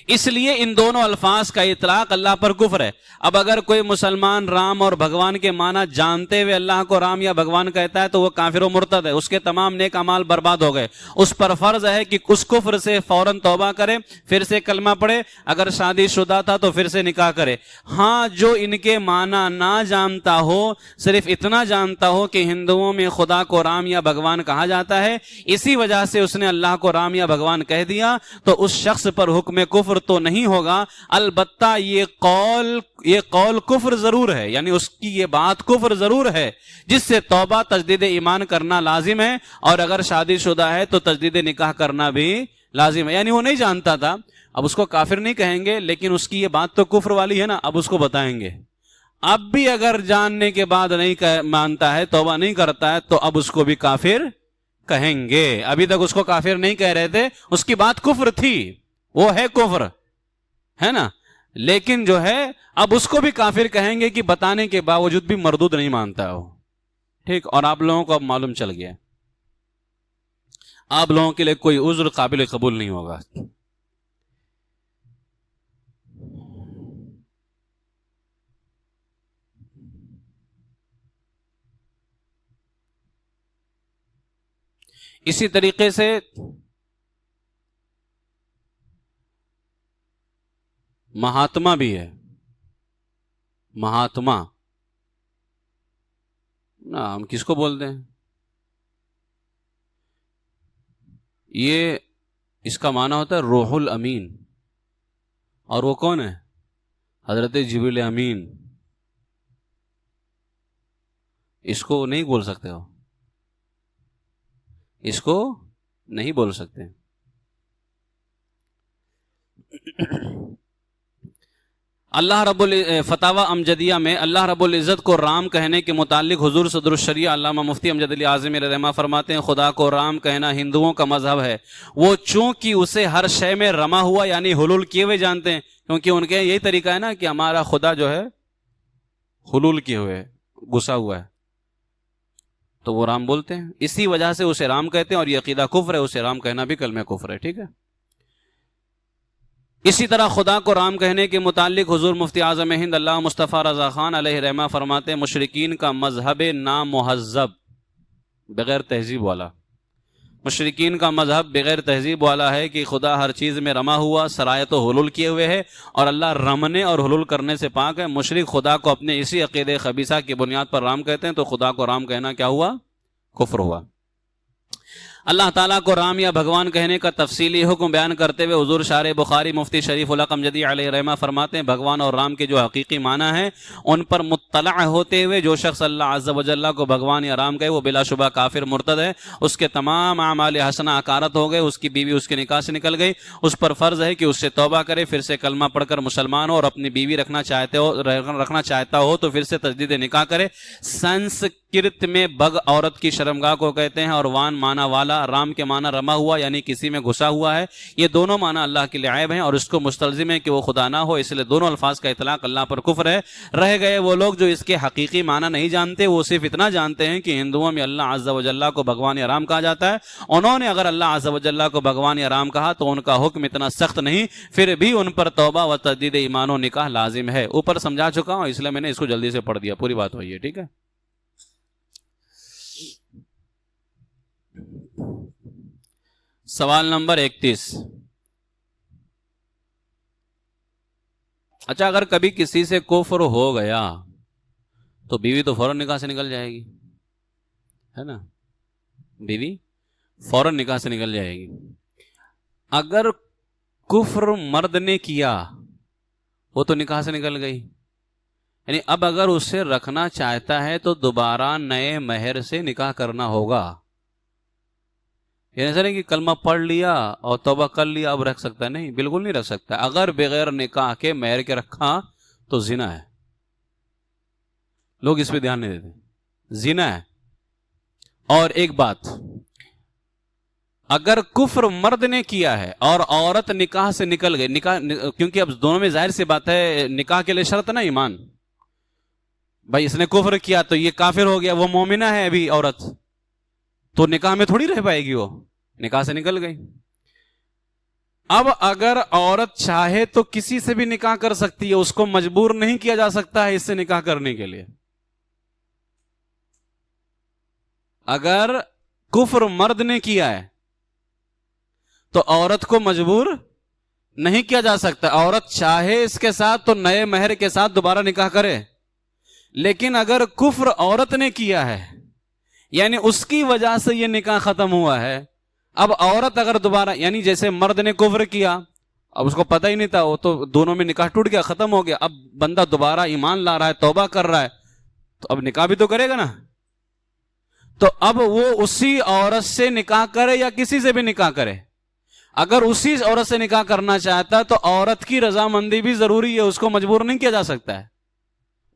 اس لیے ان دونوں الفاظ کا اطلاق اللہ پر کفر ہے۔ اب اگر کوئی مسلمان رام اور بھگوان کے معنی جانتے ہوئے اللہ کو رام یا بھگوان کہتا ہے تو وہ کافر و مرتد ہے، اس کے تمام نیک اعمال برباد ہو گئے۔ اس پر فرض ہے کہ اس کفر سے فوراً توبہ کرے، پھر سے کلمہ پڑھے، اگر شادی شدہ تھا تو پھر سے نکاح کرے۔ ہاں، جو ان کے معنی نہ جانتا ہو، صرف اتنا جانتا ہو کہ ہندوؤں میں خدا کو رام یا بھگوان کہا جاتا ہے، اسی وجہ سے اس نے اللہ کو رام یا بھگوان کہہ دیا، تو اس شخص پر حکم کفر تو نہیں ہوگا، البتہ یہ قول کفر ضرور ہے، یعنی اس کی یہ بات کفر ضرور ہے، جس سے توبہ تجدید ایمان کرنا لازم ہے، اور اگر شادی شدہ ہے تو تجدید نکاح کرنا بھی لازم ہے۔ یعنی وہ نہیں جانتا تھا، اب اس کو کافر نہیں کہیں گے، لیکن اس کی یہ بات تو کفر والی ہے نا، اب اس کو بتائیں گے۔ اب بھی اگر جاننے کے بعد نہیں مانتا ہے، توبہ نہیں کرتا ہے، تو اب اس کو بھی کافر کہیں گے۔ ابھی تک اس کو کافر نہیں کہہ رہے تھے، اس کی بات کفر تھی، وہ ہے کفر، ہے نا، لیکن جو ہے اب اس کو بھی کافر کہیں گے کہ بتانے کے باوجود بھی مردود نہیں مانتا ہو۔ ٹھیک، اور آپ لوگوں کو اب معلوم چل گیا، آپ لوگوں کے لیے کوئی عذر قابل قبول نہیں ہوگا۔ اسی طریقے سے مہاتما بھی ہے، مہاتما نا، ہم کس کو بولتے ہیں؟ یہ اس کا معنی ہوتا ہے روح الامین، اور وہ کون ہے؟ حضرت جبریل امین، اس کو نہیں بول سکتے ہو، اس کو نہیں بول سکتے۔ اللہ رب فتاوی امجدیہ میں اللہ رب العزت کو رام کہنے کے متعلق حضور صدر الشریعہ علامہ مفتی امجد علی اعظمی علیہ رحمہ فرماتے ہیں خدا کو رام کہنا ہندوؤں کا مذہب ہے، وہ چونکہ اسے ہر شے میں رما ہوا یعنی حلول کیے ہوئے جانتے ہیں، کیونکہ ان کے یہی طریقہ ہے نا کہ ہمارا خدا جو ہے حلول کیے ہوئے گھسا ہوا ہے، تو وہ رام بولتے ہیں، اسی وجہ سے اسے رام کہتے ہیں، اور یہ عقیدہ کفر ہے، اسے رام کہنا بھی کلمہ کفر ہے، ٹھیک ہے۔ اسی طرح خدا کو رام کہنے کے متعلق حضور مفتی اعظم ہند اللہ مصطفیٰ رضا خان علیہ رحمہ فرماتے ہیں مشرکین کا مذہب نامہذب بغیر تہذیب والا، مشرکین کا مذہب بغیر تہذیب والا ہے کہ خدا ہر چیز میں رما ہوا سرایت و حلول کیے ہوئے ہے، اور اللہ رمنے اور حلول کرنے سے پاک ہے۔ مشرک خدا کو اپنے اسی عقیدے خبیثہ کی بنیاد پر رام کہتے ہیں، تو خدا کو رام کہنا کیا ہوا؟ کفر ہوا۔ اللہ تعالیٰ کو رام یا بھگوان کہنے کا تفصیلی حکم بیان کرتے ہوئے حضور شارح بخاری مفتی شریف الحق امجدی علیہ رحمہ فرماتے ہیں بھگوان اور رام کے جو حقیقی معنی ہیں ان پر مطلع ہوتے ہوئے جو شخص اللہ عز و جل کو بھگوان یا رام کہے وہ بلا شبہ کافر مرتد ہے، اس کے تمام اعمال حسنہ اکارت ہو گئے، اس کی بیوی اس کے نکاح سے نکل گئی، اس پر فرض ہے کہ اس سے توبہ کرے، پھر سے کلمہ پڑھ کر مسلمان ہو، اور اپنی بیوی رکھنا چاہتا ہو تو پھر سے تجدید نکاح کرے۔ سنسکرت میں بگ عورت کی شرمگاہ کو کہتے ہیں، اور وان معنی والا، رام کے معنی رما ہوا یعنی کسی میں گھسا ہوا ہے، یہ دونوں معنی اللہ کے لیے عیب ہیں اور اس کو مستلزم ہے کہ وہ خدا نہ ہو، اس لیے دونوں الفاظ کا اطلاق اللہ پر کفر ہے۔ رہ گئے وہ لوگ جو اس کے حقیقی معنی نہیں جانتے، وہ صرف اتنا جانتے ہیں کہ ہندوؤں میں اللہ عز و جل کو بھگوان یا رام کہا جاتا ہے، انہوں نے اگر اللہ عز و جل کو بھگوان یا رام کہا تو ان کا حکم اتنا سخت نہیں، پھر بھی ان پر توبہ و تجدید ایمان و نکاح لازم ہے۔ اوپر سمجھا چکا ہوں اس لیے میں نے اس کو جلدی سے پڑھ دیا، پوری بات ہوئی ہے، ٹھیک ہے۔ سوال نمبر 31۔ اچھا، اگر کبھی کسی سے کفر ہو گیا تو بیوی تو فوراً نکاح سے نکل جائے گی، ہے نا، بیوی فوراً نکاح سے نکل جائے گی۔ اگر کفر مرد نے کیا وہ تو نکاح سے نکل گئی، یعنی اب اگر اسے رکھنا چاہتا ہے تو دوبارہ نئے مہر سے نکاح کرنا ہوگا، یہ نہیں کہ کلمہ پڑھ لیا اور توبہ کر لیا اب رکھ سکتا ہے، نہیں، بالکل نہیں رکھ سکتا۔ اگر بغیر نکاح کے مہر کے رکھا تو زنا ہے، لوگ اس پہ دھیان نہیں دیتے، زنا ہے۔ اور ایک بات، اگر کفر مرد نے کیا ہے اور عورت نکاح سے نکل گئی، نکاح کیونکہ اب دونوں میں ظاہر سی بات ہے نکاح کے لیے شرط نا ایمان، بھائی اس نے کفر کیا تو یہ کافر ہو گیا، وہ مومنہ ہے ابھی عورت، تو نکاح میں تھوڑی رہ پائے گی، وہ نکاح سے نکل گئی۔ اب اگر عورت چاہے تو کسی سے بھی نکاح کر سکتی ہے، اس کو مجبور نہیں کیا جا سکتا ہے اس سے نکاح کرنے کے لیے۔ اگر کفر مرد نے کیا ہے تو عورت کو مجبور نہیں کیا جا سکتا، عورت چاہے اس کے ساتھ تو نئے مہر کے ساتھ دوبارہ نکاح کرے، لیکن اگر کفر عورت نے کیا ہے یعنی اس کی وجہ سے یہ نکاح ختم ہوا ہے، اب عورت اگر دوبارہ، یعنی جیسے مرد نے کفر کیا، اب اس کو پتہ ہی نہیں تھا، وہ تو دونوں میں نکاح ٹوٹ گیا، ختم ہو گیا، اب بندہ دوبارہ ایمان لا رہا ہے، توبہ کر رہا ہے، تو اب نکاح بھی تو کرے گا نا، تو اب وہ اسی عورت سے نکاح کرے یا کسی سے بھی نکاح کرے، اگر اسی عورت سے نکاح کرنا چاہتا تو عورت کی رضامندی بھی ضروری ہے، اس کو مجبور نہیں کیا جا سکتا ہے،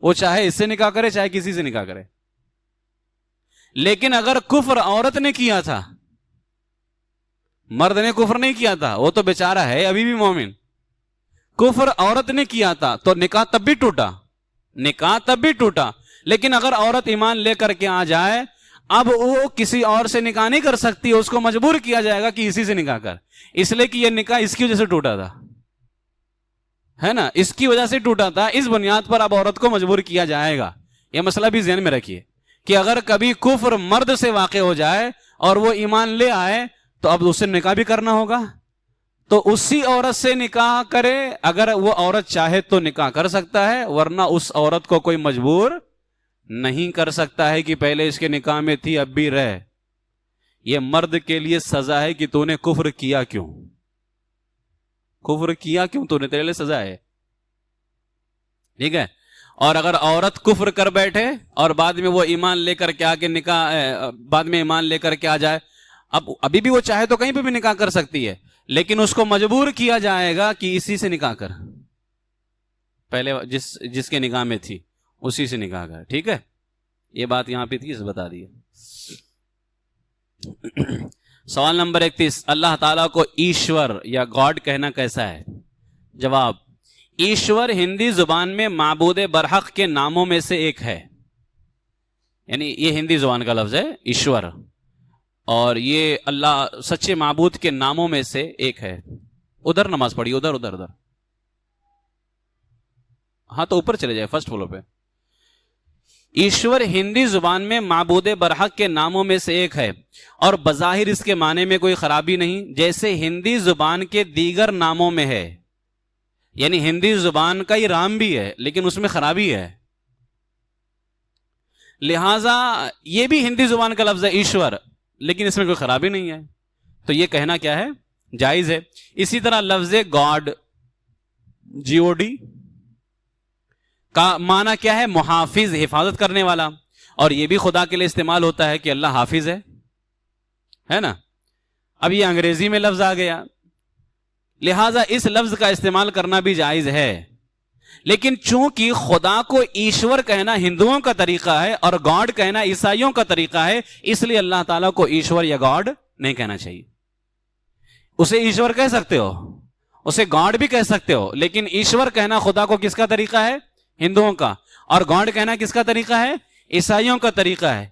وہ چاہے اس سے نکاح کرے چاہے کسی سے نکاح کرے۔ لیکن اگر کفر عورت نے کیا تھا، مرد نے کفر نہیں کیا تھا، وہ تو بیچارہ ہے ابھی بھی مومن، کفر عورت نے کیا تھا تو نکاح تب بھی ٹوٹا، نکاح تب بھی ٹوٹا۔ لیکن اگر عورت ایمان لے کر کے آ جائے، اب وہ کسی اور سے نکاح نہیں کر سکتی، اس کو مجبور کیا جائے گا کہ اسی سے نکاح کر، اس لیے کہ یہ نکاح اس کی وجہ سے ٹوٹا تھا، ہے نا، اس کی وجہ سے ٹوٹا تھا، اس بنیاد پر اب عورت کو مجبور کیا جائے گا۔ یہ مسئلہ بھی ذہن میں رکھیے کہ اگر کبھی کفر مرد سے واقع ہو جائے اور وہ ایمان لے آئے تو اب اس سے نکاح بھی کرنا ہوگا، تو اسی عورت سے نکاح کرے، اگر وہ عورت چاہے تو نکاح کر سکتا ہے، ورنہ اس عورت کو کوئی مجبور نہیں کر سکتا ہے کہ پہلے اس کے نکاح میں تھی اب بھی رہ۔ یہ مرد کے لیے سزا ہے کہ تو نے کفر کیا کیوں، کفر کیا کیوں تو نے، تیرے لیے سزا ہے۔ ٹھیک ہے. اور اگر عورت کفر کر بیٹھے اور بعد میں وہ ایمان لے کر کے آگے نکاح بعد میں ایمان لے کر کے آ جائے, ابھی بھی وہ چاہے تو کہیں پہ بھی نکاح کر سکتی ہے, لیکن اس کو مجبور کیا جائے گا کہ اسی سے نکاح کر, پہلے جس کے نکاح میں تھی اسی سے نکاح کر. ٹھیک ہے, یہ بات یہاں پہ تھی, اس بتا دی. سوال نمبر 31, اللہ تعالیٰ کو ایشور یا گاڈ کہنا کیسا ہے؟ جواب, ایشور ہندی زبان میں معبود برحق کے ناموں میں سے ایک ہے. یعنی یہ ہندی زبان کا لفظ ہے ایشور, اور یہ اللہ سچے معبود کے ناموں میں سے ایک ہے. ادھر نماز پڑھی, ادھر ادھر ادھر, ہاں تو اوپر چلے جائے فرسٹ فلور پہ. ایشور ہندی زبان میں معبود برحق کے ناموں میں سے ایک ہے, اور بظاہر اس کے معنی میں کوئی خرابی نہیں, جیسے ہندی زبان کے دیگر ناموں میں ہے. یعنی ہندی زبان کا یہ رام بھی ہے لیکن اس میں خرابی ہے, لہذا یہ بھی ہندی زبان کا لفظ ہے ایشور, لیکن اس میں کوئی خرابی نہیں ہے, تو یہ کہنا کیا ہے, جائز ہے. اسی طرح لفظ گاڈ GOD کا معنی کیا ہے؟ محافظ, حفاظت کرنے والا, اور یہ بھی خدا کے لیے استعمال ہوتا ہے کہ اللہ حافظ ہے نا. اب یہ انگریزی میں لفظ آ گیا, لہذا اس لفظ کا استعمال کرنا بھی جائز ہے, لیکن چونکہ خدا کو ایشور کہنا ہندوؤں کا طریقہ ہے اور گاڈ کہنا عیسائیوں کا طریقہ ہے, اس لیے اللہ تعالیٰ کو ایشور یا گاڈ نہیں کہنا چاہیے. اسے ایشور کہہ سکتے ہو, اسے گاڈ بھی کہہ سکتے ہو, لیکن ایشور کہنا خدا کو کس کا طریقہ ہے؟ ہندوؤں کا, اور گاڈ کہنا کس کا طریقہ ہے؟ عیسائیوں کا طریقہ ہے.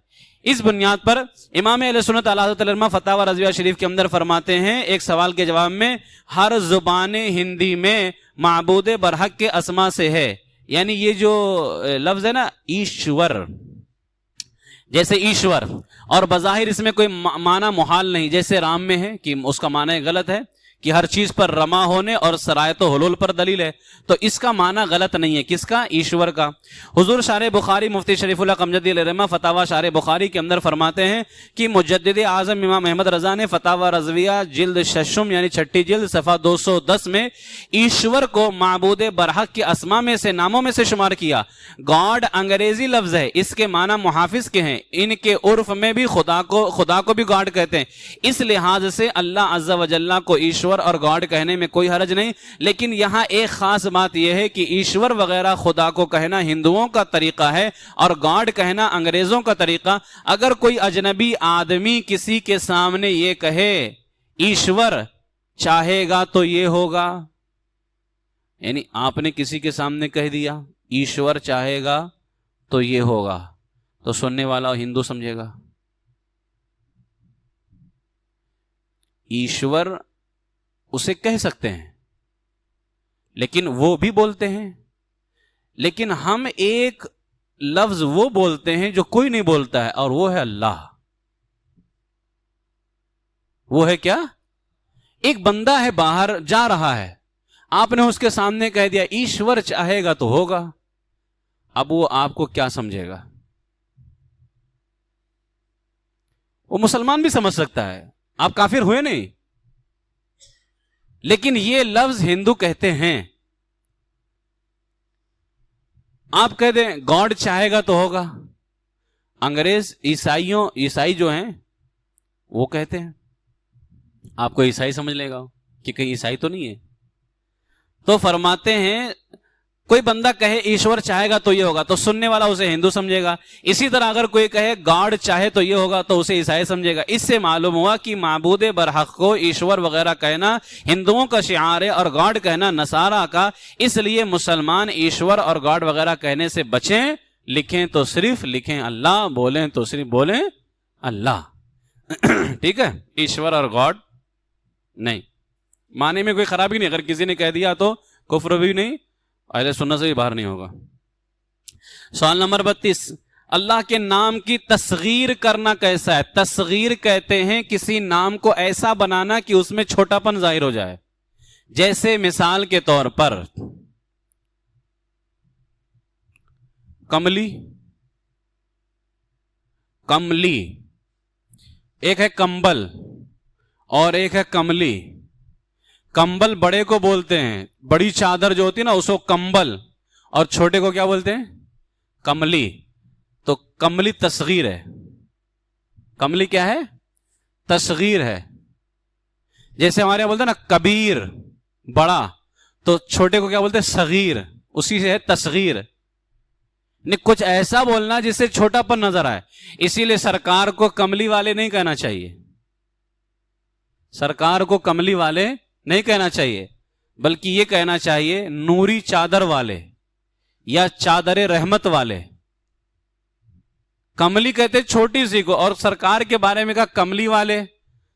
اس بنیاد پر امام اہل سنت علیہ العلمہ فتاوی رضویہ شریف کے اندر فرماتے ہیں ایک سوال کے جواب میں, ہر زبان ہندی میں معبود برحق کے اسما سے ہے. یعنی یہ جو لفظ ہے نا ایشور, جیسے ایشور, اور بظاہر اس میں کوئی معنی محال نہیں, جیسے رام میں ہے کہ اس کا معنی غلط ہے کہ ہر چیز پر رما ہونے اور سرایت و حلول پر دلیل ہے, تو اس کا معنی غلط نہیں ہے. کس کا؟ ایشور کا. حضور شارح بخاری مفتی شریف اللہ قمجدی علیہ رحمہ فتاوی شارح بخاری کے اندر فرماتے ہیں کہ مجدد اعظم امام احمد رضا نے فتاوی رضویہ جلد ششم یعنی چھٹی جلد صفحہ 210 میں ایشور کو معبود برحق کے اسما میں سے, ناموں میں سے شمار کیا. گاڈ انگریزی لفظ ہے, اس کے معنی محافظ کے ہیں, ان کے عرف میں بھی خدا کو بھی گاڈ کہتے ہیں. اس لحاظ سے اللہ عز و جل کو ایشور اور گاڈ کہنے میں کوئی حرج نہیں, لیکن یہاں ایک خاص بات یہ ہے کہ ایشور وغیرہ خدا کو کہنا ہندوؤں کا طریقہ ہے اور گاڈ کہنا انگریزوں کا طریقہ. اگر کوئی اجنبی آدمی کسی کے سامنے یہ کہے ایشور چاہے گا تو یہ ہوگا, یعنی آپ نے کسی کے سامنے کہہ دیا ایشور چاہے گا تو یہ ہوگا, تو سننے والا ہندو سمجھے گا ایشور اسے کہہ سکتے ہیں, لیکن وہ بھی بولتے ہیں, لیکن ہم ایک لفظ وہ بولتے ہیں جو کوئی نہیں بولتا ہے, اور وہ ہے اللہ. وہ ہے کیا؟ ایک بندہ ہے باہر جا رہا ہے, آپ نے اس کے سامنے کہہ دیا ایشور چاہے گا تو ہوگا, اب وہ آپ کو کیا سمجھے گا؟ وہ مسلمان بھی سمجھ سکتا ہے, آپ کافر ہوئے نہیں, لیکن یہ لفظ ہندو کہتے ہیں. آپ کہہ دیں گاڈ چاہے گا تو ہوگا, انگریز عیسائی جو ہیں وہ کہتے ہیں, آپ کو عیسائی سمجھ لے گا کہ کہیں عیسائی تو نہیں ہے. تو فرماتے ہیں کوئی بندہ کہے ایشور چاہے گا تو یہ ہوگا, تو سننے والا اسے ہندو سمجھے گا. اسی طرح اگر کوئی کہے گاڈ چاہے تو یہ ہوگا تو اسے عیسائی سمجھے گا. اس سے معلوم ہوا کہ معبود برحق کو ایشور وغیرہ کہنا ہندوؤں کا شعار ہے اور گاڈ کہنا نصارہ کا. اس لیے مسلمان ایشور اور گاڈ وغیرہ کہنے سے بچیں, لکھیں تو صرف لکھیں اللہ, بولیں تو صرف بولیں اللہ. ٹھیک ہے, ایشور اور گاڈ نہیں, معنی میں کوئی خرابی نہیں. اگر کسی نے کہہ دیا تو کفر بھی نہیں, اہل سنت سے بھی باہر نہیں ہوگا. سوال نمبر 32, اللہ کے نام کی تصغیر کرنا کیسا ہے؟ تصغیر کہتے ہیں کسی نام کو ایسا بنانا کہ اس میں چھوٹا پن ظاہر ہو جائے. جیسے مثال کے طور پر کملی, ایک ہے کمبل اور ایک ہے کملی. کمبل بڑے کو بولتے ہیں, بڑی چادر جو ہوتی ہے نا اس کو کمبل, اور چھوٹے کو کیا بولتے ہیں؟ کملی. تو کملی تصغیر ہے. کملی کیا ہے؟ تصغیر ہے. جیسے ہمارے یہاں بولتے ہیں نا کبیر بڑا، تو چھوٹے کو کیا بولتے ہیں؟ صغیر. اسی سے ہے تصغیر. کچھ ایسا بولنا جس سے چھوٹا پن نظر آئے. اسی لیے سرکار کو کملی والے نہیں کہنا چاہیے. سرکار کو کملی والے نہیں کہنا چاہیے، بلکہ یہ کہنا چاہیے نوری چادر والے یا چادر رحمت والے. کملی کہتے چھوٹی سی کو، اور سرکار کے بارے میں کہا کملی والے،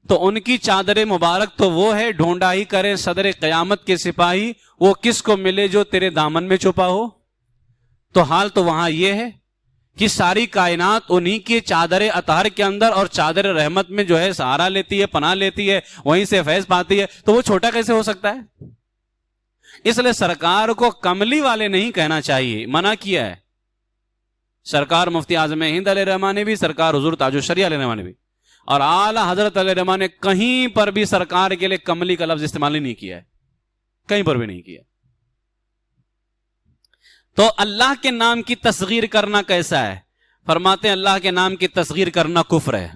تو ان کی چادر مبارک تو وہ ہے ڈھونڈا ہی کرے صدر قیامت کے سپاہی، وہ کس کو ملے جو تیرے دامن میں چھپا ہو. تو حال تو وہاں یہ ہے کہ ساری کائنات انہی کے چادر اطہر کے اندر اور چادر رحمت میں جو ہے سہارا لیتی ہے، پناہ لیتی ہے، وہیں سے فیض پاتی ہے. تو وہ چھوٹا کیسے ہو سکتا ہے؟ اس لیے سرکار کو کملی والے نہیں کہنا چاہیے، منع کیا ہے. سرکار مفتی اعظم ہند علیہ الرحمٰن نے بھی، سرکار حضور تاج الشریعہ علیہ الرحمٰن نے بھی، اور اعلی حضرت علیہ الرحمٰن نے کہیں پر بھی سرکار کے لیے کملی کا لفظ استعمال ہی نہیں کیا ہے، کہیں پر بھی نہیں کیا. تو اللہ کے نام کی تصغیر کرنا کیسا ہے؟ فرماتے ہیں اللہ کے نام کی تصغیر کرنا کفر ہے،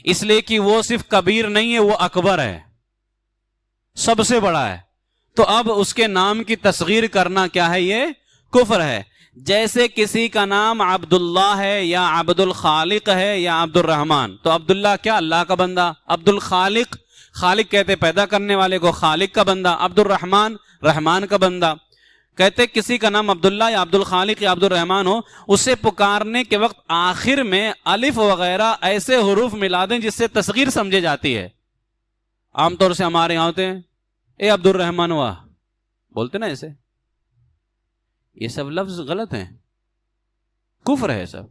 اس لیے کہ وہ صرف کبیر نہیں ہے، وہ اکبر ہے، سب سے بڑا ہے. تو اب اس کے نام کی تصغیر کرنا کیا ہے؟ یہ کفر ہے. جیسے کسی کا نام عبداللہ ہے یا عبد الخالق ہے یا عبد الرحمن، تو عبداللہ کیا؟ اللہ کا بندہ. عبد الخالق، خالق کہتے پیدا کرنے والے کو، خالق کا بندہ. عبد الرحمن، رحمان کا بندہ. کہتے کسی کا نام عبداللہ یا عبد الخالق یا عبد الرحمن ہو، اسے پکارنے کے وقت آخر میں الف وغیرہ ایسے حروف ملا دیں جس سے تصغیر سمجھے جاتی ہے. عام طور سے ہمارے یہاں ہوتے ہیں اے عبد الرحمن ہوا، بولتے نا ایسے. یہ سب لفظ غلط ہیں، کفر ہے سب.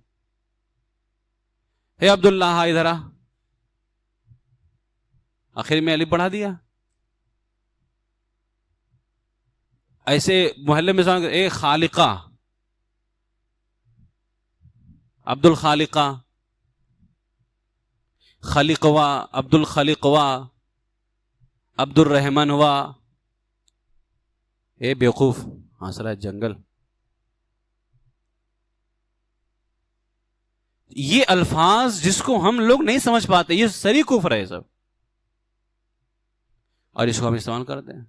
اے عبداللہ ادھر آ، آخر میں الف بڑھا دیا. ایسے محلے میں سن اے خالقہ، عبد الخالقہ، خلقوا، عبد الخلقوا، عبد الرحمن ہوا. اے بیوقوف، ہنس رہا ہے جنگل. یہ الفاظ جس کو ہم لوگ نہیں سمجھ پاتے، یہ سری کفر ہے سب، اور اس کو ہم استعمال کرتے ہیں.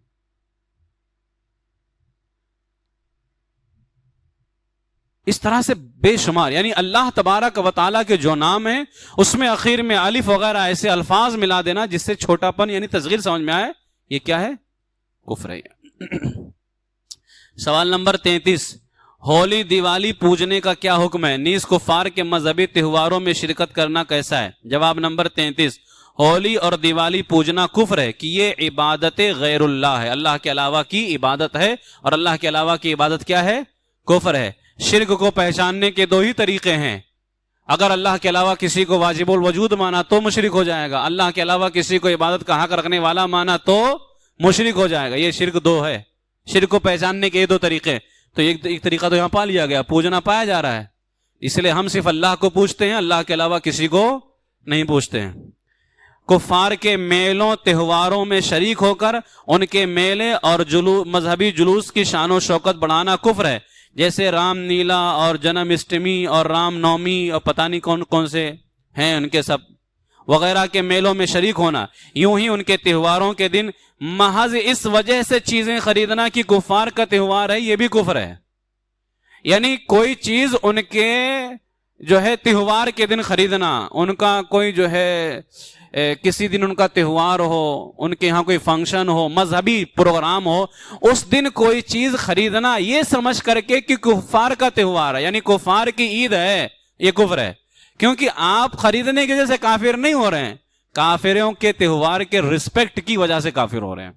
اس طرح سے بے شمار، یعنی اللہ تبارک و تعالیٰ کے جو نام ہیں اس میں اخیر میں الف وغیرہ ایسے الفاظ ملا دینا جس سے چھوٹا پن یعنی تصغیر سمجھ میں آئے، یہ کیا ہے؟ کفر ہے. سوال نمبر 33، ہولی دیوالی پوجنے کا کیا حکم ہے؟ نیز کفار کے مذہبی تہواروں میں شرکت کرنا کیسا ہے؟ جواب نمبر 33، ہولی اور دیوالی پوجنا کفر ہے کہ یہ عبادت غیر اللہ ہے، اللہ کے علاوہ کی عبادت ہے، اور اللہ کے علاوہ کی عبادت کیا ہے؟ کفر ہے. شرک کو پہچاننے کے دو ہی طریقے ہیں. اگر اللہ کے علاوہ کسی کو واجب الوجود مانا تو مشرک ہو جائے گا، اللہ کے علاوہ کسی کو عبادت کا حق رکھنے والا مانا تو مشرک ہو جائے گا. یہ شرک دو ہے، شرک کو پہچاننے کے یہ دو طریقے. تو ایک طریقہ تو یہاں پا لیا گیا، پوجنا پایا جا رہا ہے، اس لیے ہم صرف اللہ کو پوجتے ہیں، اللہ کے علاوہ کسی کو نہیں پوجتے ہیں. کفار کے میلوں تہواروں میں شریک ہو کر ان کے میلے اور مذہبی جلوس کی شان و شوکت بڑھانا کفر ہے. جیسے رام نیلا اور جنم اشٹمی اور رام نومی اور پتہ نہیں کون کون سے ہیں ان کے سب وغیرہ کے میلوں میں شریک ہونا، یوں ہی ان کے تہواروں کے دن محض اس وجہ سے چیزیں خریدنا کہ کفار کا تہوار ہے، یہ بھی کفر ہے. یعنی کوئی چیز ان کے جو ہے تہوار کے دن خریدنا، ان کا کوئی جو ہے کسی دن ان کا تہوار ہو، ان کے ہاں کوئی فنکشن ہو، مذہبی پروگرام ہو، اس دن کوئی چیز خریدنا یہ سمجھ کر کے کہ کفار کا تہوار ہے، یعنی کفار کی عید ہے، یہ کفر ہے. کیونکہ آپ خریدنے کی وجہ سے کافر نہیں ہو رہے ہیں، کافروں کے تہوار کے رسپیکٹ کی وجہ سے کافر ہو رہے ہیں،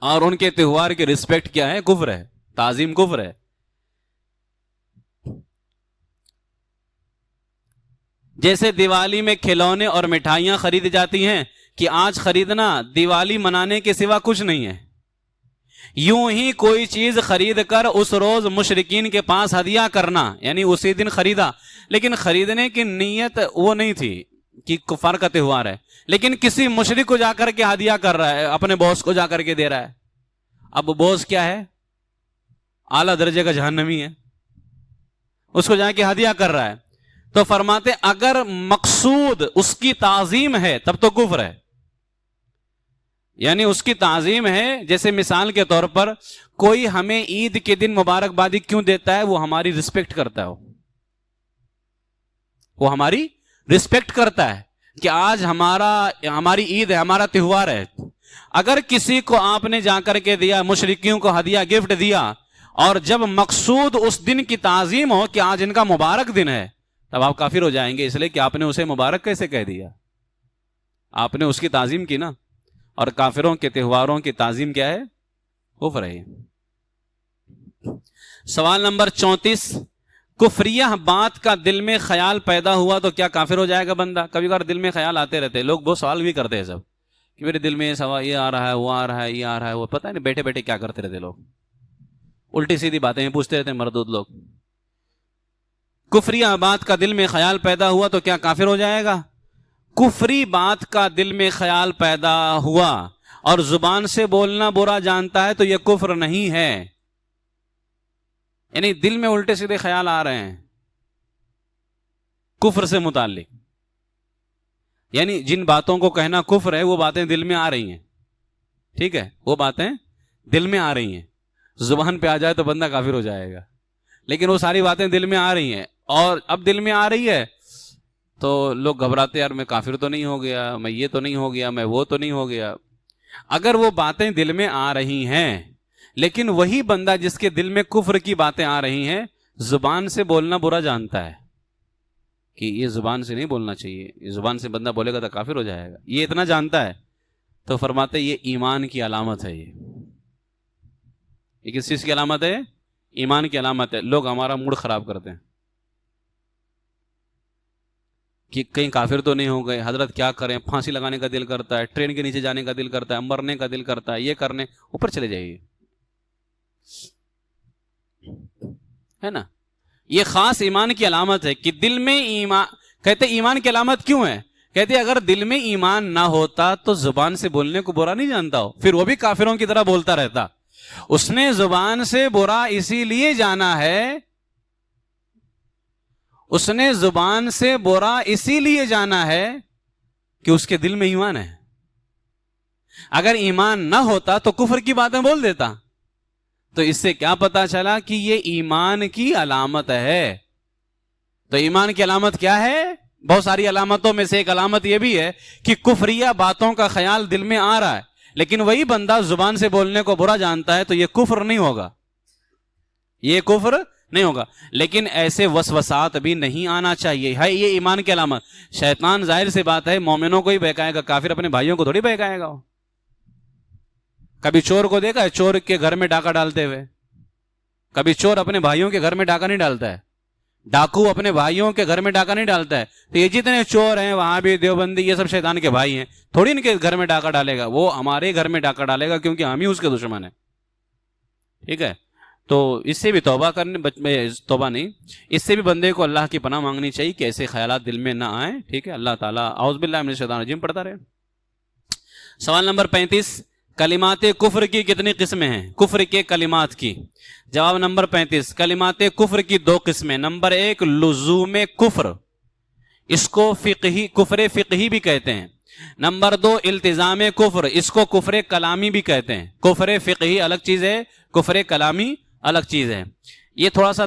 اور ان کے تہوار کے رسپیکٹ کیا ہے؟ کفر ہے، تعظیم کفر ہے. جیسے دیوالی میں کھلونے اور مٹھائیاں خریدی جاتی ہیں کہ آج خریدنا دیوالی منانے کے سوا کچھ نہیں ہے، یوں ہی کوئی چیز خرید کر اس روز مشرکین کے پاس ہدیہ کرنا، یعنی اسی دن خریدا لیکن خریدنے کی نیت وہ نہیں تھی کہ کفار کا تہوار ہے، لیکن کسی مشرک کو جا کر کے ہدیہ کر رہا ہے، اپنے باس کو جا کر کے دے رہا ہے، اب بوس کیا ہے؟ اعلیٰ درجے کا جہنمی ہے، اس کو جا کے ہدیہ کر رہا ہے. تو فرماتے اگر مقصود اس کی تعظیم ہے تب تو کفر ہے. یعنی اس کی تعظیم ہے، جیسے مثال کے طور پر کوئی ہمیں عید کے دن مبارکبادی کیوں دیتا ہے؟ وہ ہماری رسپیکٹ کرتا ہے، وہ ہماری رسپیکٹ کرتا ہے کہ آج ہماری عید ہے، ہمارا تہوار ہے. اگر کسی کو آپ نے جا کر کے دیا، مشرکیوں کو ہدیہ گفٹ دیا، اور جب مقصود اس دن کی تعظیم ہو کہ آج ان کا مبارک دن ہے، تب آپ کافر ہو جائیں گے، اس لیے کہ آپ نے اسے مبارک کیسے کہہ دیا؟ آپ نے اس کی تعظیم کی نا. اور کافروں کے تہواروں کی تعظیم کیا ہے؟ کفر ہے. سوال نمبر 34، کفریہ بات کا دل میں خیال پیدا ہوا تو کیا کافر ہو جائے گا بندہ؟ کبھی کبھار دل میں خیال آتے رہتے ہیں، لوگ بہت سوال بھی کرتے ہیں سب کہ میرے دل میں یہ سوال، یہ آ رہا ہے، وہ آ رہا ہے، یہ آ رہا ہے، وہ پتہ نہیں بیٹھے بیٹھے کیا کرتے رہتے لوگ، الٹی سیدھی باتیں پوچھتے رہتے ہیں مردود لوگ. کفریہ بات کا دل میں خیال پیدا ہوا تو کیا کافر ہو جائے گا؟ کفری بات کا دل میں خیال پیدا ہوا اور زبان سے بولنا برا جانتا ہے تو یہ کفر نہیں ہے. یعنی دل میں الٹے سیدھے خیال آ رہے ہیں کفر سے متعلق، یعنی جن باتوں کو کہنا کفر ہے وہ باتیں دل میں آ رہی ہیں، ٹھیک ہے، وہ باتیں دل میں آ رہی ہیں. زبان پہ آ جائے تو بندہ کافر ہو جائے گا، لیکن وہ ساری باتیں دل میں آ رہی ہیں، اور اب دل میں آ رہی ہے تو لوگ گھبراتے، یار میں کافر تو نہیں ہو گیا، میں یہ تو نہیں ہو گیا، میں وہ تو نہیں ہو گیا. اگر وہ باتیں دل میں آ رہی ہیں، لیکن وہی بندہ جس کے دل میں کفر کی باتیں آ رہی ہیں زبان سے بولنا برا جانتا ہے کہ یہ زبان سے نہیں بولنا چاہیے، یہ زبان سے بندہ بولے گا تو کافر ہو جائے گا، یہ اتنا جانتا ہے، تو فرماتے یہ ایمان کی علامت ہے. یہ کس چیز کی علامت ہے؟ ایمان کی علامت ہے. لوگ ہمارا موڈ خراب کرتے ہیں کہ کہیں کافر تو نہیں ہو گئے، حضرت کیا کریں، پھانسی لگانے کا دل کرتا ہے، ٹرین کے نیچے جانے کا دل کرتا ہے، مرنے کا دل کرتا ہے، یہ کرنے، اوپر چلے جائیے، ہے نا. یہ خاص ایمان کی علامت ہے کہ دل میں ایمان. کہتے ایمان کی علامت کیوں ہے؟ کہتے اگر دل میں ایمان نہ ہوتا تو زبان سے بولنے کو برا نہیں جانتا ہو، پھر وہ بھی کافروں کی طرح بولتا رہتا. اس نے زبان سے برا اسی لیے جانا ہے، اس نے زبان سے برا اسی لیے جانا ہے کہ اس کے دل میں ایمان ہے. اگر ایمان نہ ہوتا تو کفر کی باتیں بول دیتا. تو اس سے کیا پتا چلا کہ یہ ایمان کی علامت ہے. تو ایمان کی علامت کیا ہے؟ بہت ساری علامتوں میں سے ایک علامت یہ بھی ہے کہ کفریہ باتوں کا خیال دل میں آ رہا ہے، لیکن وہی بندہ زبان سے بولنے کو برا جانتا ہے، تو یہ کفر نہیں ہوگا، یہ کفر نہیں ہوگا. لیکن ایسے وسوسات بھی نہیں آنا چاہیے، ہے یہ ایمان کی علامت. شیطان ظاہر سی بات ہے مومنوں کو ہی بہکائے گا، کافر اپنے بھائیوں کو تھوڑی بہکائے گا. کبھی چور کو دیکھا ہے چور کے گھر میں ڈاکہ ڈالتے ہوئے؟ کبھی چور اپنے بھائیوں کے گھر میں ڈاکہ نہیں ڈالتا ہے، ڈاکو اپنے بھائیوں کے گھر میں ڈاکہ نہیں ڈالتا ہے. تو یہ جتنے چور ہیں وہاں بھی دیوبندی، یہ سب شیطان کے بھائی ہیں، تھوڑی ان کے گھر میں ڈاکہ ڈالے گا. وہ ہمارے گھر میں ڈاکہ ڈالے گا کیونکہ ہم ہی اس کے دشمن ہیں، ٹھیک ہے. تو اس سے بھی توبہ نہیں، اس سے بھی بندے کو اللہ کی پناہ مانگنی چاہیے کہ ایسے خیالات دل میں نہ آئیں، ٹھیک ہے. اللہ تعالیٰ اعوذ باللہ من الشیطان الرجیم پڑھتا رہے. سوال نمبر 35، کلمات کفر کی کتنی قسمیں ہیں؟ کفر کے کلمات کی. جواب نمبر 35، کلمات کفر کی 2 قسمیں. نمبر 1 لزوم کفر، اس کو کفر فقہی بھی کہتے ہیں. نمبر 2 التزام کفر، اس کو کفر کلامی بھی کہتے ہیں. کفر فقہی الگ چیز ہے، کفر کلامی الگ چیز ہے. یہ تھوڑا سا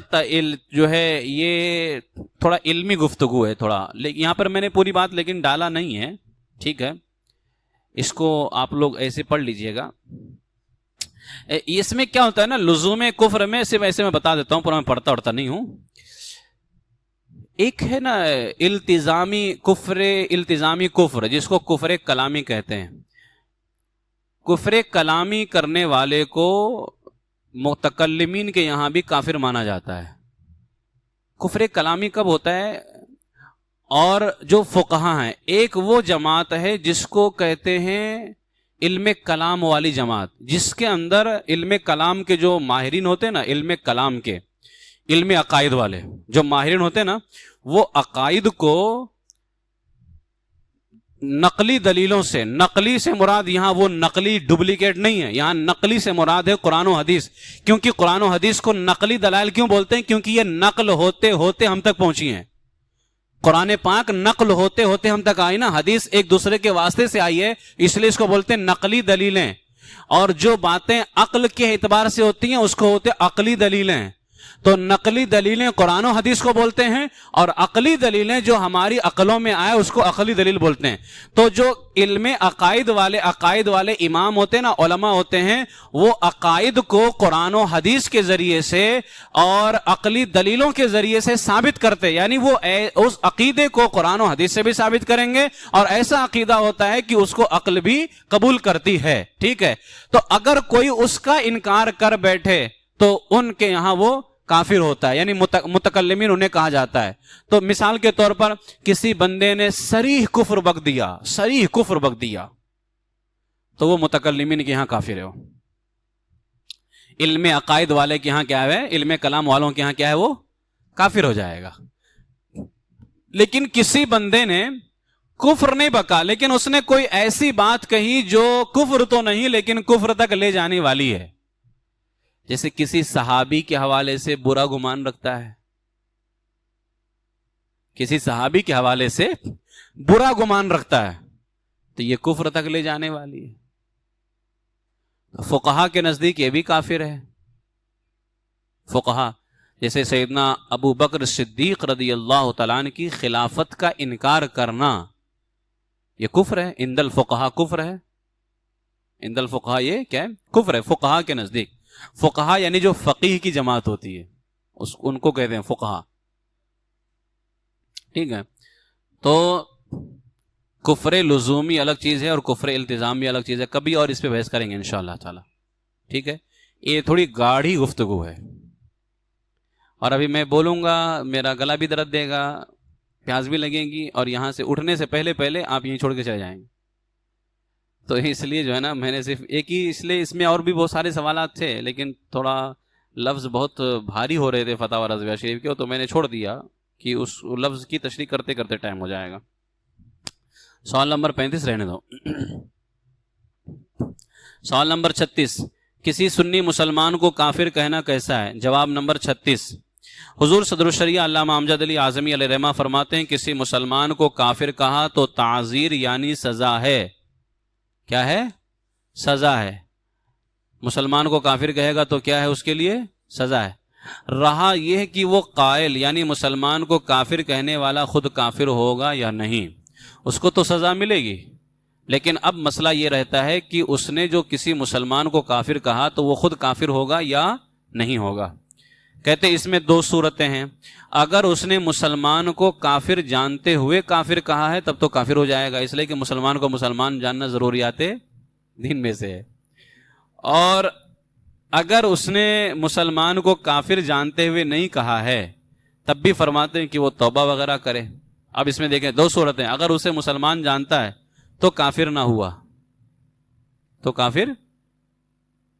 جو ہے یہ تھوڑا علمی گفتگو ہے تھوڑا، یہاں پر میں نے پوری بات لیکن ڈالا نہیں ہے، ٹھیک ہے. اس کو آپ لوگ ایسے پڑھ لیجئے گا. اس میں کیا ہوتا ہے نا، لزوم کفر میں صرف ایسے میں بتا دیتا ہوں، پورا میں پڑھتا نہیں ہوں. ایک ہے نا التزامی کفر جس کو کفر کلامی کہتے ہیں. کفر کلامی کرنے والے کو متکلمین کے یہاں بھی کافر مانا جاتا ہے. کفر کلامی کب ہوتا ہے؟ اور جو فقہا ہیں، ایک وہ جماعت ہے جس کو کہتے ہیں علم کلام والی جماعت، جس کے اندر علم کلام کے جو ماہرین ہوتے ہیں نا، علم کلام کے، علم عقائد والے جو ماہرین ہوتے ہیں نا، وہ عقائد کو نقلی دلیلوں سے، نقلی سے مراد یہاں وہ نقلی ڈپلیکیٹ نہیں ہے، یہاں نقلی سے مراد ہے قرآن و حدیث. کیونکہ قرآن و حدیث کو نقلی دلائل کیوں بولتے ہیں؟ کیونکہ یہ نقل ہوتے ہوتے ہم تک پہنچی ہیں. قرآن پاک نقل ہوتے ہوتے ہم تک آئی نا، حدیث ایک دوسرے کے واسطے سے آئی ہے، اس لیے اس کو بولتے ہیں نقلی دلیلیں. اور جو باتیں عقل کے اعتبار سے ہوتی ہیں اس کو ہوتے عقلی دلیلیں. تو نقلی دلیلیں قرآن و حدیث کو بولتے ہیں، اور عقلی دلیلیں جو ہماری عقلوں میں آئے اس کو عقلی دلیل بولتے ہیں. تو جو علم عقائد والے امام ہوتے ہیں نا، علماء ہوتے ہیں، وہ عقائد کو قرآن و حدیث کے ذریعے سے اور عقلی دلیلوں کے ذریعے سے ثابت کرتے، یعنی وہ اس عقیدے کو قرآن و حدیث سے بھی ثابت کریں گے، اور ایسا عقیدہ ہوتا ہے کہ اس کو عقل بھی قبول کرتی ہے. ٹھیک ہے. تو اگر کوئی اس کا انکار کر بیٹھے تو ان کے یہاں وہ کافر ہوتا ہے، یعنی متکلمین انہیں کہا جاتا ہے. تو مثال کے طور پر کسی بندے نے صریح کفر بک دیا تو وہ متکلمین کے یہاں کافر ہے. علم عقائد والے کے یہاں کیا ہے؟ علم کلام والوں کے یہاں کیا ہے؟ وہ کافر ہو جائے گا. لیکن کسی بندے نے کفر نہیں بکا، لیکن اس نے کوئی ایسی بات کہی جو کفر تو نہیں لیکن کفر تک لے جانے والی ہے. جیسے کسی صحابی کے حوالے سے برا گمان رکھتا ہے، کسی صحابی کے حوالے سے برا گمان رکھتا ہے تو یہ کفر تک لے جانے والی ہے. فقہا کے نزدیک یہ بھی کافر ہے. فقہا جیسے سیدنا ابو بکر صدیق رضی اللہ تعالیٰ عنہ کی خلافت کا انکار کرنا یہ کفر ہے. عند الفقہا کفر ہے. عند الفقہا یہ کیا ہے؟ کفر ہے فقہا کے نزدیک. فقہا یعنی جو فقیہ کی جماعت ہوتی ہے ان کو کہتے ہیں فقہا. ٹھیک ہے. تو کفر لزومی الگ چیز ہے اور کفر التزام بھی الگ چیز ہے. کبھی اور اس پہ بحث کریں گے انشاءاللہ تعالی. ٹھیک ہے. یہ تھوڑی گاڑھی گفتگو ہے اور ابھی میں بولوں گا میرا گلا بھی درد دے گا، پیاس بھی لگے گی، اور یہاں سے اٹھنے سے پہلے آپ یہیں چھوڑ کے چلے جائیں گے. تو اس لیے جو ہے نا میں نے صرف ایک ہی، اس لیے اس میں اور بھی بہت سارے سوالات تھے لیکن تھوڑا لفظ بہت بھاری ہو رہے تھے فتاوی رضویہ شریف کے، تو میں نے چھوڑ دیا کہ اس لفظ کی تشریح کرتے کرتے ٹائم ہو جائے گا. سوال نمبر 35 رہنے دو. سوال نمبر 36، کسی سنی مسلمان کو کافر کہنا کیسا ہے؟ جواب نمبر 36، حضور صدر الشریعہ علامہ امجد علی اعظمی علیہ رحمہ فرماتے ہیں کسی مسلمان کو کافر کہا تو تعزیر یعنی سزا ہے. کیا ہے؟ سزا ہے. مسلمان کو کافر کہے گا تو کیا ہے؟ اس کے لیے سزا ہے. رہا یہ کہ وہ قائل یعنی مسلمان کو کافر کہنے والا خود کافر ہوگا یا نہیں، اس کو تو سزا ملے گی، لیکن اب مسئلہ یہ رہتا ہے کہ اس نے جو کسی مسلمان کو کافر کہا تو وہ خود کافر ہوگا یا نہیں ہوگا. کہتے اس میں دو صورتیں ہیں. اگر اس نے مسلمان کو کافر جانتے ہوئے کافر کہا ہے تب تو کافر ہو جائے گا، اس لیے کہ مسلمان کو مسلمان جاننا ضروریات دین میں سے ہے. اور اگر اس نے مسلمان کو کافر جانتے ہوئے نہیں کہا ہے تب بھی فرماتے ہیں کہ وہ توبہ وغیرہ کرے. اب اس میں دیکھیں دو صورتیں. اگر اسے مسلمان جانتا ہے تو کافر نہ ہوا، تو کافر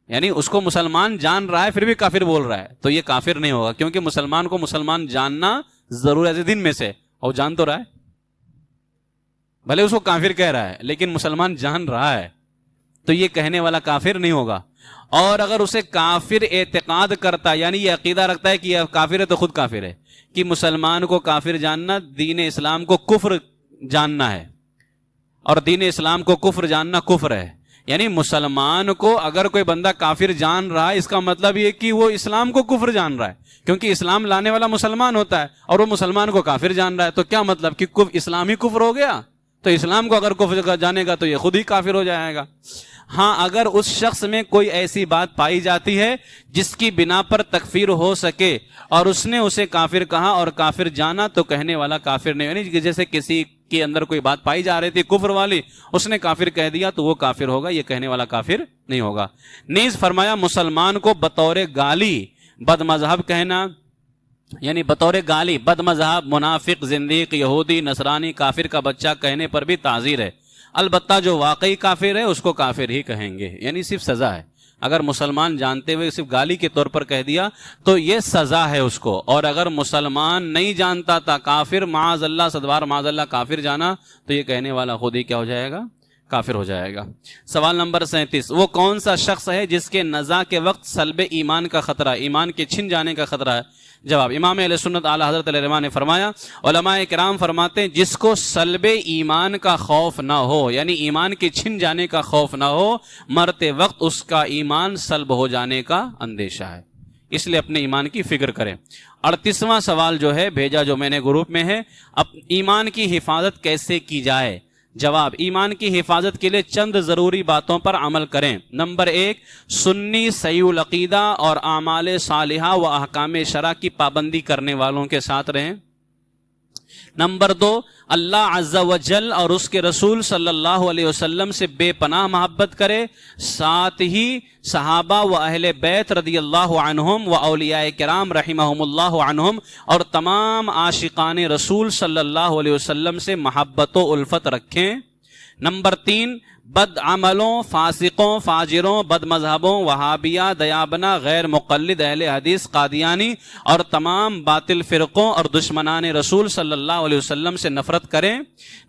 یعنی اس کو مسلمان جان رہا ہے پھر بھی کافر بول رہا ہے تو یہ کافر نہیں ہوگا، کیونکہ مسلمان کو مسلمان جاننا ضرورت دین میں سے، اور جان تو رہا ہے، بھلے اس کو کافر کہہ رہا ہے لیکن مسلمان جان رہا ہے تو یہ کہنے والا کافر نہیں ہوگا. اور اگر اسے کافر اعتقاد کرتا یعنی یہ عقیدہ رکھتا ہے کہ یہ کافر ہے تو خود کافر ہے، کہ مسلمان کو کافر جاننا دین اسلام کو کفر جاننا ہے، اور دین اسلام کو کفر جاننا کفر ہے. یعنی مسلمان کو اگر کوئی بندہ کافر جان رہا ہے اس کا مطلب یہ کہ وہ اسلام کو کفر جان رہا ہے، کیونکہ اسلام لانے والا مسلمان ہوتا ہے اور وہ مسلمان کو کافر جان رہا ہے. تو کیا مطلب کہ اسلام ہی کفر ہو گیا؟ تو اسلام کو اگر کفر جانے گا تو یہ خود ہی کافر ہو جائے گا. ہاں اگر اس شخص میں کوئی ایسی بات پائی جاتی ہے جس کی بنا پر تکفیر ہو سکے اور اس نے اسے کافر کہا اور کافر جانا تو کہنے والا کافر نہیں. یعنی جیسے کسی کے اندر کوئی بات پائی جا رہی تھی کفر والی، اس نے کافر کہہ دیا تو وہ کافر ہوگا، یہ کہنے والا کافر نہیں ہوگا. نیز فرمایا مسلمان کو بطور گالی بد مذہب کہنا، یعنی بطور گالی بد مذہب، منافق، زندیق، یہودی، نصرانی، کافر کا بچہ کہنے پر بھی تعزیر ہے. البتہ جو واقعی کافر ہے اس کو کافر ہی کہیں گے، یعنی صرف سزا ہے. اگر مسلمان جانتے ہوئے صرف گالی کے طور پر کہہ دیا تو یہ سزا ہے اس کو، اور اگر مسلمان نہیں جانتا تھا کافر، معاذ اللہ، صدوار معاذ اللہ کافر جانا، تو یہ کہنے والا خود ہی کیا ہو جائے گا؟ کافر ہو جائے گا۔ سوال نمبر 37، وہ کون سا شخص ہے جس کے نزا کے وقت سلب ایمان کا خطرہ، ایمان کے چھن جانے کا خطرہ ہے؟ جواب، امام اہل سنت اعلی حضرت علیہ الرحمہ نے فرمایا، علماء کرام فرماتے ہیں جس کو سلب ایمان کا خوف نہ ہو، یعنی ایمان کے چھن جانے کا خوف نہ ہو، مرتے وقت اس کا ایمان سلب ہو جانے کا اندیشہ ہے، اس لیے اپنے ایمان کی فکر کریں۔ 38واں سوال جو ہے بھیجا جو میں نے گروپ میں ہے، اب ایمان کی حفاظت کیسے کی جائے؟ جواب، ایمان کی حفاظت کے لیے چند ضروری باتوں پر عمل کریں۔ نمبر 1، سنی صحیح العقیدہ اور اعمال صالحہ و احکام شرع کی پابندی کرنے والوں کے ساتھ رہیں۔ نمبر 2، اللہ عز و جل اور اس کے رسول صلی اللہ علیہ وسلم سے بے پناہ محبت کرے، ساتھ ہی صحابہ و اہل بیت رضی اللہ عنہم و اولیاء کرام رحمہم اللہ عنہم اور تمام عاشقان رسول صلی اللہ علیہ وسلم سے محبت و الفت رکھیں۔ نمبر 3، بد عملوں، فاسقوں، فاجروں، بد مذہبوں، وہابیہ، دیابنا، غیر مقلد اہل حدیث، قادیانی اور تمام باطل فرقوں اور دشمنان رسول صلی اللہ علیہ وسلم سے نفرت کریں۔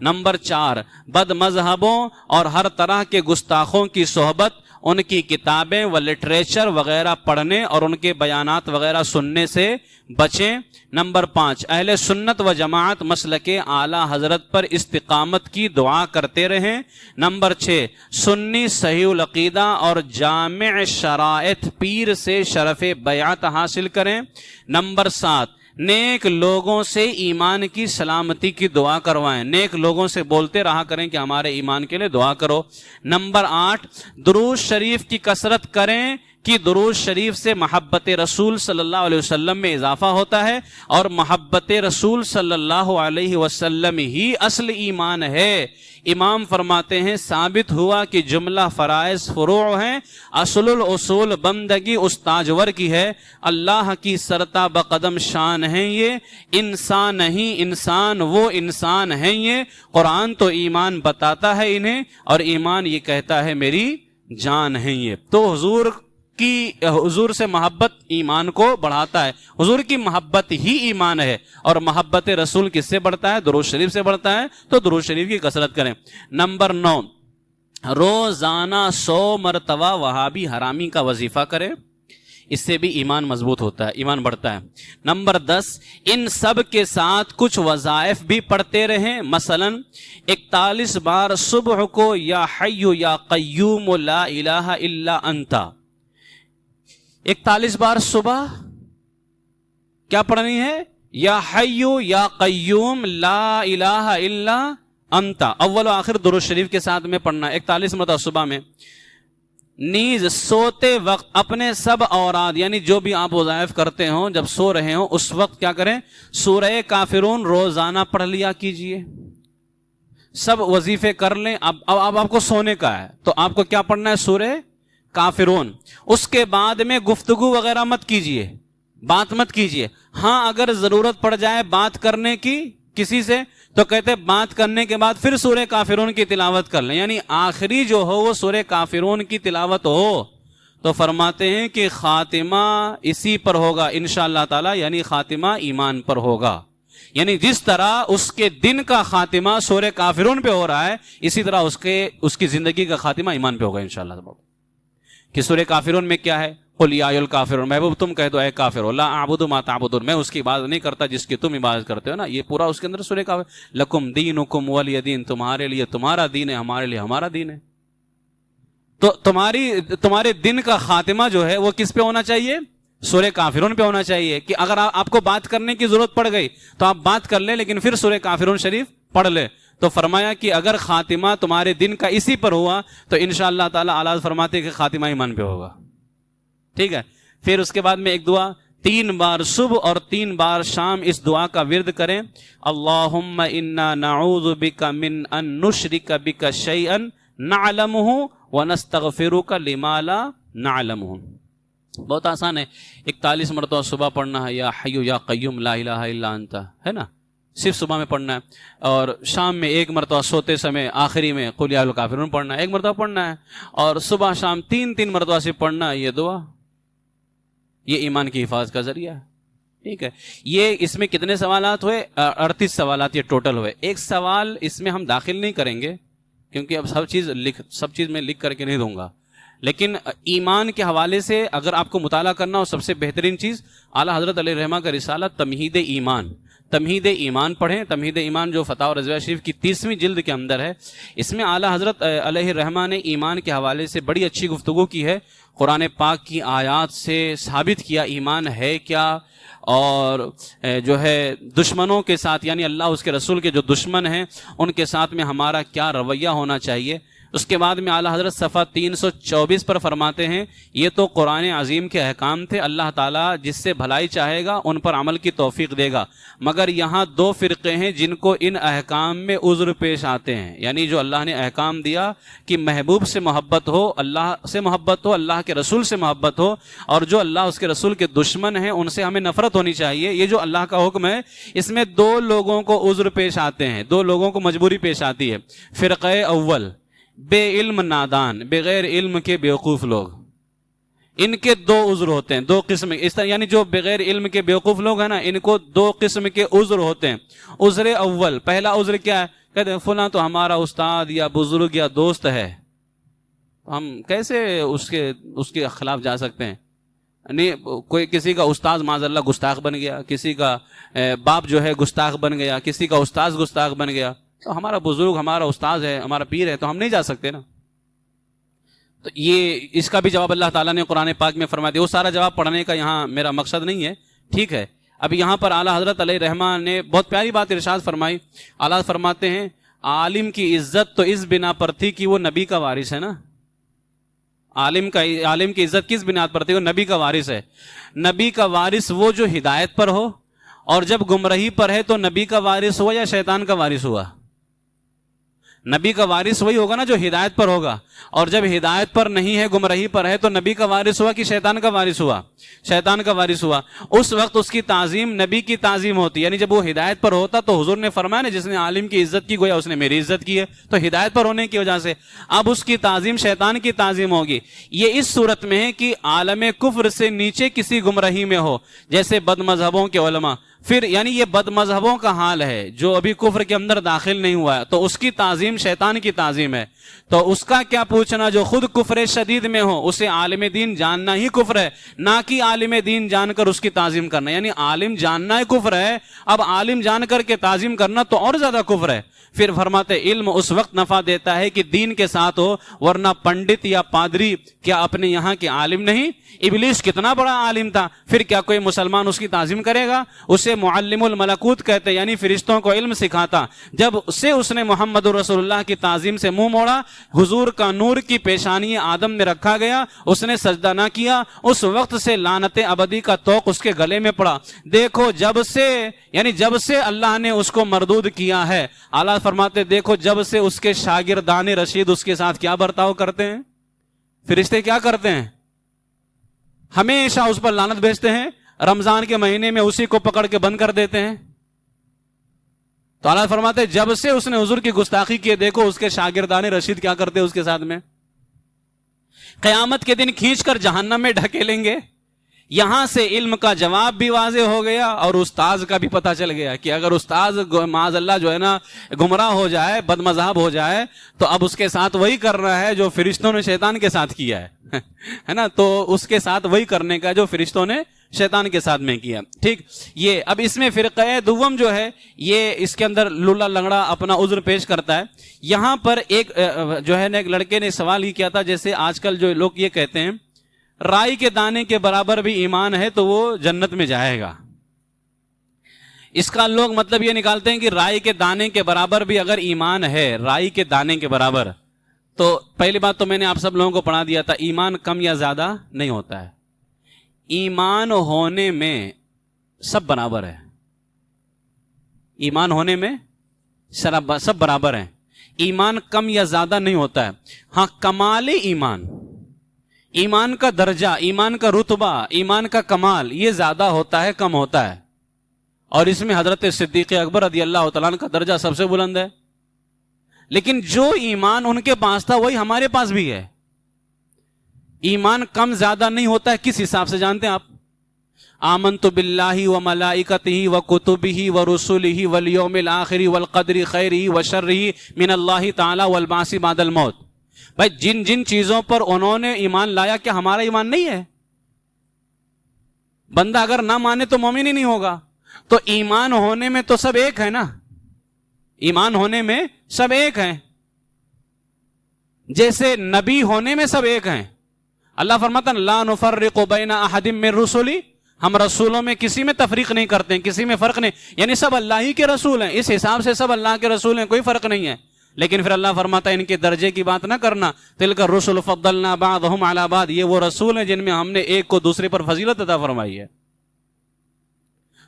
نمبر 4، بد مذہبوں اور ہر طرح کے گستاخوں کی صحبت، ان کی کتابیں و لٹریچر وغیرہ پڑھنے اور ان کے بیانات وغیرہ سننے سے بچیں۔ نمبر 5، اہل سنت و جماعت مسلک اعلی حضرت پر استقامت کی دعا کرتے رہیں۔ نمبر 6، سنی صحیح العقیدہ اور جامع شرائط پیر سے شرف بیعت حاصل کریں۔ نمبر 7، نیک لوگوں سے ایمان کی سلامتی کی دعا کروائیں، نیک لوگوں سے بولتے رہا کریں کہ ہمارے ایمان کے لیے دعا کرو۔ نمبر 8، درود شریف کی کثرت کریں کہ درود شریف سے محبت رسول صلی اللہ علیہ وسلم میں اضافہ ہوتا ہے، اور محبت رسول صلی اللہ علیہ وسلم ہی اصل ایمان ہے۔ امام فرماتے ہیں ثابت ہوا کہ جملہ فرائض فروع ہیں، اصل الاصول بندگی استاجور کی ہے، اللہ کی سرتا بقدم شان ہیں، یہ انسان نہیں انسان وہ انسان ہیں، یہ قرآن تو ایمان بتاتا ہے انہیں، اور ایمان یہ کہتا ہے میری جان ہیں یہ۔ تو حضور سے محبت ایمان کو بڑھاتا ہے، حضور کی محبت ہی ایمان ہے، اور محبت رسول کس سے بڑھتا ہے؟ درود شریف سے بڑھتا ہے، تو درود شریف کی کثرت کریں۔ نمبر 9، روزانہ 100 مرتبہ وہابی حرامی کا وظیفہ کریں، اس سے بھی ایمان مضبوط ہوتا ہے، ایمان بڑھتا ہے۔ نمبر 10، ان سب کے ساتھ کچھ وظائف بھی پڑھتے رہیں، مثلا 41 بار صبح کو یا حی یا قیوم لا الہ الا انت، 41 بار صبح کیا پڑھنی ہے؟ یا حی یا قیوم لا الہ الا انت، اول و آخر درود شریف کے ساتھ میں پڑھنا 41 مرتبہ صبح میں۔ نیز سوتے وقت اپنے سب اوراد، یعنی جو بھی آپ وظائف کرتے ہوں جب سو رہے ہوں اس وقت کیا کریں؟ سورہ کافرون روزانہ پڑھ لیا کیجئے، سب وظیفے کر لیں۔ اب آپ کو سونے کا ہے تو آپ کو کیا پڑھنا ہے؟ سورہ کافرون۔ اس کے بعد میں گفتگو وغیرہ مت کیجئے، بات مت کیجئے۔ ہاں اگر ضرورت پڑ جائے بات کرنے کی کسی سے تو کہتے بات کرنے کے بعد پھر سورہ کافرون کی تلاوت کر لیں، یعنی آخری جو ہو وہ سورہ کافرون کی تلاوت ہو، تو فرماتے ہیں کہ خاتمہ اسی پر ہوگا انشاءاللہ تعالی، یعنی خاتمہ ایمان پر ہوگا۔ یعنی جس طرح اس کے دن کا خاتمہ سورہ کافرون پہ ہو رہا ہے، اسی طرح اس کی زندگی کا خاتمہ ایمان پہ ہوگا انشاءاللہ۔ کہ سورہ کافرون میں کیا ہے؟ قل یا ایھا الکافرون، محبوب تم کہہ دو اے کافرو، لا اعبد ما تعبدون، میں اس کی عبادت نہیں کرتا جس کی تم عبادت کرتے ہو نا، یہ پورا اس کے اندر سورہ کافر، لکم دینکم ولی دین، تمہارے لیے تمہارا دین ہے، ہمارے لیے ہمارا دین ہے۔ تو تمہارے دن کا خاتمہ جو ہے وہ کس پہ ہونا چاہیے؟ سورہ کافرون پہ ہونا چاہیے، کہ اگر آپ کو بات کرنے کی ضرورت پڑ گئی تو آپ بات کر لیں، لیکن پھر سورہ کافرون شریف پڑھ لیں۔ تو فرمایا کہ اگر خاتمہ تمہارے دن کا اسی پر ہوا تو انشاءاللہ تعالی اعلیٰ فرماتے کہ خاتمہ ایمان پہ ہوگا، ٹھیک ہے۔ پھر اس کے بعد میں ایک دعا 3 بار صبح اور 3 بار شام اس دعا کا ورد کریں، اللہم انا نعوذ بک من ان نشرک بک شیئا نعلمہ ونستغفرک لما لا نعلمہ۔ بہت آسان ہے، 41 مرتبہ صبح پڑھنا ہے، یا حی یا قیوم لا الہ الا انت، ہے نا، صرف صبح میں پڑھنا ہے، اور شام میں ایک مرتبہ سوتے سمے آخری میں قل یا الکافرون پڑھنا ہے، ایک مرتبہ پڑھنا ہے، اور صبح شام تین مرتبہ سے پڑھنا ہے یہ دعا، یہ ایمان کی حفاظت کا ذریعہ ہے. ٹھیک ہے. یہ اس میں کتنے سوالات ہوئے؟ 38 سوالات یہ ٹوٹل ہوئے. ایک سوال اس میں ہم داخل نہیں کریں گے کیونکہ اب سب چیز میں لکھ کر کے نہیں دوں گا، لیکن ایمان کے حوالے سے اگر آپ کو مطالعہ کرنا ہو، سب سے بہترین چیز اعلیٰ حضرت علیہ الرحمہ کا رسالہ تمہید ایمان، تمہید ایمان پڑھیں. تمہید ایمان جو فتاوی رضویہ شریف کی 30ویں جلد کے اندر ہے، اس میں اعلیٰ حضرت علیہ الرحمہ نے ایمان کے حوالے سے بڑی اچھی گفتگو کی ہے. قرآن پاک کی آیات سے ثابت کیا ایمان ہے کیا، اور جو ہے دشمنوں کے ساتھ، یعنی اللہ اس کے رسول کے جو دشمن ہیں ان کے ساتھ میں ہمارا کیا رویہ ہونا چاہیے. اس کے بعد میں اعلیٰ حضرت صفحہ 324 پر فرماتے ہیں یہ تو قرآن عظیم کے احکام تھے، اللہ تعالیٰ جس سے بھلائی چاہے گا ان پر عمل کی توفیق دے گا، مگر یہاں 2 فرقے ہیں جن کو ان احکام میں عذر پیش آتے ہیں. یعنی جو اللہ نے احکام دیا کہ محبوب سے محبت ہو، اللہ سے محبت ہو، اللہ کے رسول سے محبت ہو، اور جو اللہ اس کے رسول کے دشمن ہیں ان سے ہمیں نفرت ہونی چاہیے، یہ جو اللہ کا حکم ہے اس میں 2 لوگوں کو عذر پیش آتے ہیں، 2 لوگوں کو مجبوری پیش آتی ہے. فرقہ اول بے علم نادان، بغیر علم کے بیوقوف لوگ، ان کے 2 عذر ہوتے ہیں، 2 قسم. اس طرح یعنی جو بغیر علم کے بیوقوف لوگ ہیں نا، ان کو 2 قسم کے عذر ہوتے ہیں. عذر اول، پہلا عذر کیا ہے؟ کہتے ہیں فلاں تو ہمارا استاد یا بزرگ یا دوست ہے، ہم کیسے اس کے خلاف جا سکتے ہیں؟ نہیں، کوئی کسی کا استاد معاذ اللہ گستاخ بن گیا، کسی کا باپ جو ہے گستاخ بن گیا، کسی کا استاذ گستاخ بن گیا، تو ہمارا بزرگ ہمارا استاد ہے، ہمارا پیر ہے، تو ہم نہیں جا سکتے نا. تو یہ اس کا بھی جواب اللہ تعالیٰ نے قرآن پاک میں فرما دیا. وہ سارا جواب پڑھنے کا یہاں میرا مقصد نہیں ہے، ٹھیک ہے. اب یہاں پر اعلیٰ حضرت علیہ الرحمہ نے بہت پیاری بات ارشاد فرمائی. اعلیٰ فرماتے ہیں عالم کی عزت تو اس بنا پر تھی کہ وہ نبی کا وارث ہے نا. عالم کی عزت کس بنا پر تھی؟ وہ نبی کا وارث ہے. نبی کا وارث وہ جو ہدایت پر ہو، اور جب گمراہی پر ہے تو نبی کا وارث ہوا یا شیطان کا وارث ہوا؟ نبی کا وارث وہی ہوگا نا جو ہدایت پر ہوگا، اور جب ہدایت پر نہیں ہے، گمراہی پر ہے، تو نبی کا وارث ہوا کہ شیطان کا وارث ہوا؟ شیطان کا وارث ہوا. اس وقت اس کی تعظیم نبی کی تعظیم ہوتی، یعنی جب وہ ہدایت پر ہوتا تو حضور نے فرمایا نا جس نے عالم کی عزت کی گویا اس نے میری عزت کی ہے، تو ہدایت پر ہونے کی وجہ سے اب اس کی تعظیم شیطان کی تعظیم ہوگی. یہ اس صورت میں ہے کہ عالم کفر سے نیچے کسی گمراہی میں ہو، جیسے بد مذہبوں کے علماء، پھر یعنی یہ بد مذہبوں کا حال ہے جو ابھی کفر کے اندر داخل نہیں ہوا ہے، تو اس کی تعظیم شیطان کی تعظیم ہے. تو اس کا کیا پوچھنا جو خود کفر شدید میں ہو، اسے عالم دین جاننا ہی کفر ہے، نہ کہ عالم دین جان کر اس کی تعظیم کرنا. یعنی عالم جاننا ہی کفر ہے، اب عالم جان کر کے تعظیم کرنا تو اور زیادہ کفر ہے. پھر فرماتے علم اس وقت نفع دیتا ہے کہ دین کے ساتھ ہو، ورنہ پنڈت یا پادری کیا اپنے یہاں کے عالم نہیں؟ ابلیس کتنا بڑا عالم تھا، پھر کیا کوئی مسلمان اس کی تعظیم کرے گا؟ اسے معلم الملکوت کہتے، یعنی فرشتوں کو علم سکھاتا. جب سے اس نے محمد رسول اللہ کی تعظیم سے منہ موڑا، حضور کا نور کی پیشانی آدم میں رکھا گیا، اس نے سجدہ نہ کیا، اس وقت سے لعنت ابدی کا طوق اس کے گلے میں پڑا. دیکھو جب سے اللہ نے اس کو مردود کیا ہے. اعلیٰ فرماتے دیکھو جب سے اس کے شاگردان رشید اس کے ساتھ کیا برتاؤ کرتے ہیں. فرشتے کیا کرتے ہیں؟ ہمیشہ اس پر لعنت بھیجتے ہیں، رمضان کے مہینے میں اسی کو پکڑ کے بند کر دیتے ہیں. تو اللہ فرماتے جب سے اس نے حضور کی گستاخی کی، دیکھو اس کے شاگردان رشید کیا کرتے ہیں اس کے ساتھ میں. قیامت کے دن کھینچ کر جہنم میں ڈھکیلیں گے. یہاں سے علم کا جواب بھی واضح ہو گیا اور استاذ کا بھی پتہ چل گیا کہ اگر استاذ معاذ اللہ جو ہے نا گمراہ ہو جائے، بد مذہب ہو جائے، تو اب اس کے ساتھ وہی کرنا ہے جو فرشتوں نے شیطان کے ساتھ کیا ہے نا. تو اس کے ساتھ وہی کرنے کا جو فرشتوں نے شیطان کے ساتھ میں کیا. ٹھیک. یہ اب اس میں فرقہ دوم جو ہے یہ اس کے اندر لولا لنگڑا اپنا عذر پیش کرتا ہے. یہاں پر ایک جو ہے نا ایک لڑکے نے سوال ہی کیا تھا، جیسے آج کل جو لوگ یہ کہتے ہیں رائی کے دانے کے برابر بھی ایمان ہے تو وہ جنت میں جائے گا. اس کا لوگ مطلب یہ نکالتے ہیں کہ رائی کے دانے کے برابر بھی اگر ایمان ہے، رائی کے دانے کے برابر، تو پہلی بات تو میں نے آپ سب لوگوں کو پڑھا دیا تھا، ایمان کم یا زیادہ نہیں ہوتا ہے. ایمان ہونے میں سب برابر ہے. ایمان ہونے میں سب برابر ہیں. ایمان کم یا زیادہ نہیں ہوتا ہے. ہاں کمال ایمان، ایمان کا درجہ، ایمان کا رتبہ، ایمان کا کمال یہ زیادہ ہوتا ہے کم ہوتا ہے. اور اس میں حضرت صدیق اکبر رضی اللہ تعالیٰ عنہ کا درجہ سب سے بلند ہے. لیکن جو ایمان ان کے پاس تھا وہی ہمارے پاس بھی ہے. ایمان کم زیادہ نہیں ہوتا ہے کس حساب سے جانتے ہیں آپ؟ آمنت باللہ وملائکتہ وکتبہ ورسلہ والیوم الآخر والقدر خیرہ وشرہ من اللہ تعالی والبعث بعد الموت. بھائی جن جن چیزوں پر انہوں نے ایمان لایا کیا ہمارا ایمان نہیں ہے؟ بندہ اگر نہ مانے تو مومن ہی نہیں ہوگا. تو ایمان ہونے میں تو سب ایک ہے نا, ایمان ہونے میں سب ایک ہیں, جیسے نبی ہونے میں سب ایک ہیں. اللہ فرماتا ہے لا نفرق بین احد من رسلی, ہم رسولوں میں کسی میں تفریق نہیں کرتے ہیں, کسی میں فرق نہیں, یعنی سب اللہ ہی کے رسول ہیں, اس حساب سے سب اللہ کے رسول ہیں, کوئی فرق نہیں ہے. لیکن پھر اللہ فرماتا ہے ان کے درجے کی بات نہ کرنا, تلک الرسل فضلنا بعضهم علی بعض, یہ وہ رسول ہیں جن میں ہم نے ایک کو دوسرے پر فضیلت عطا فرمائی ہے.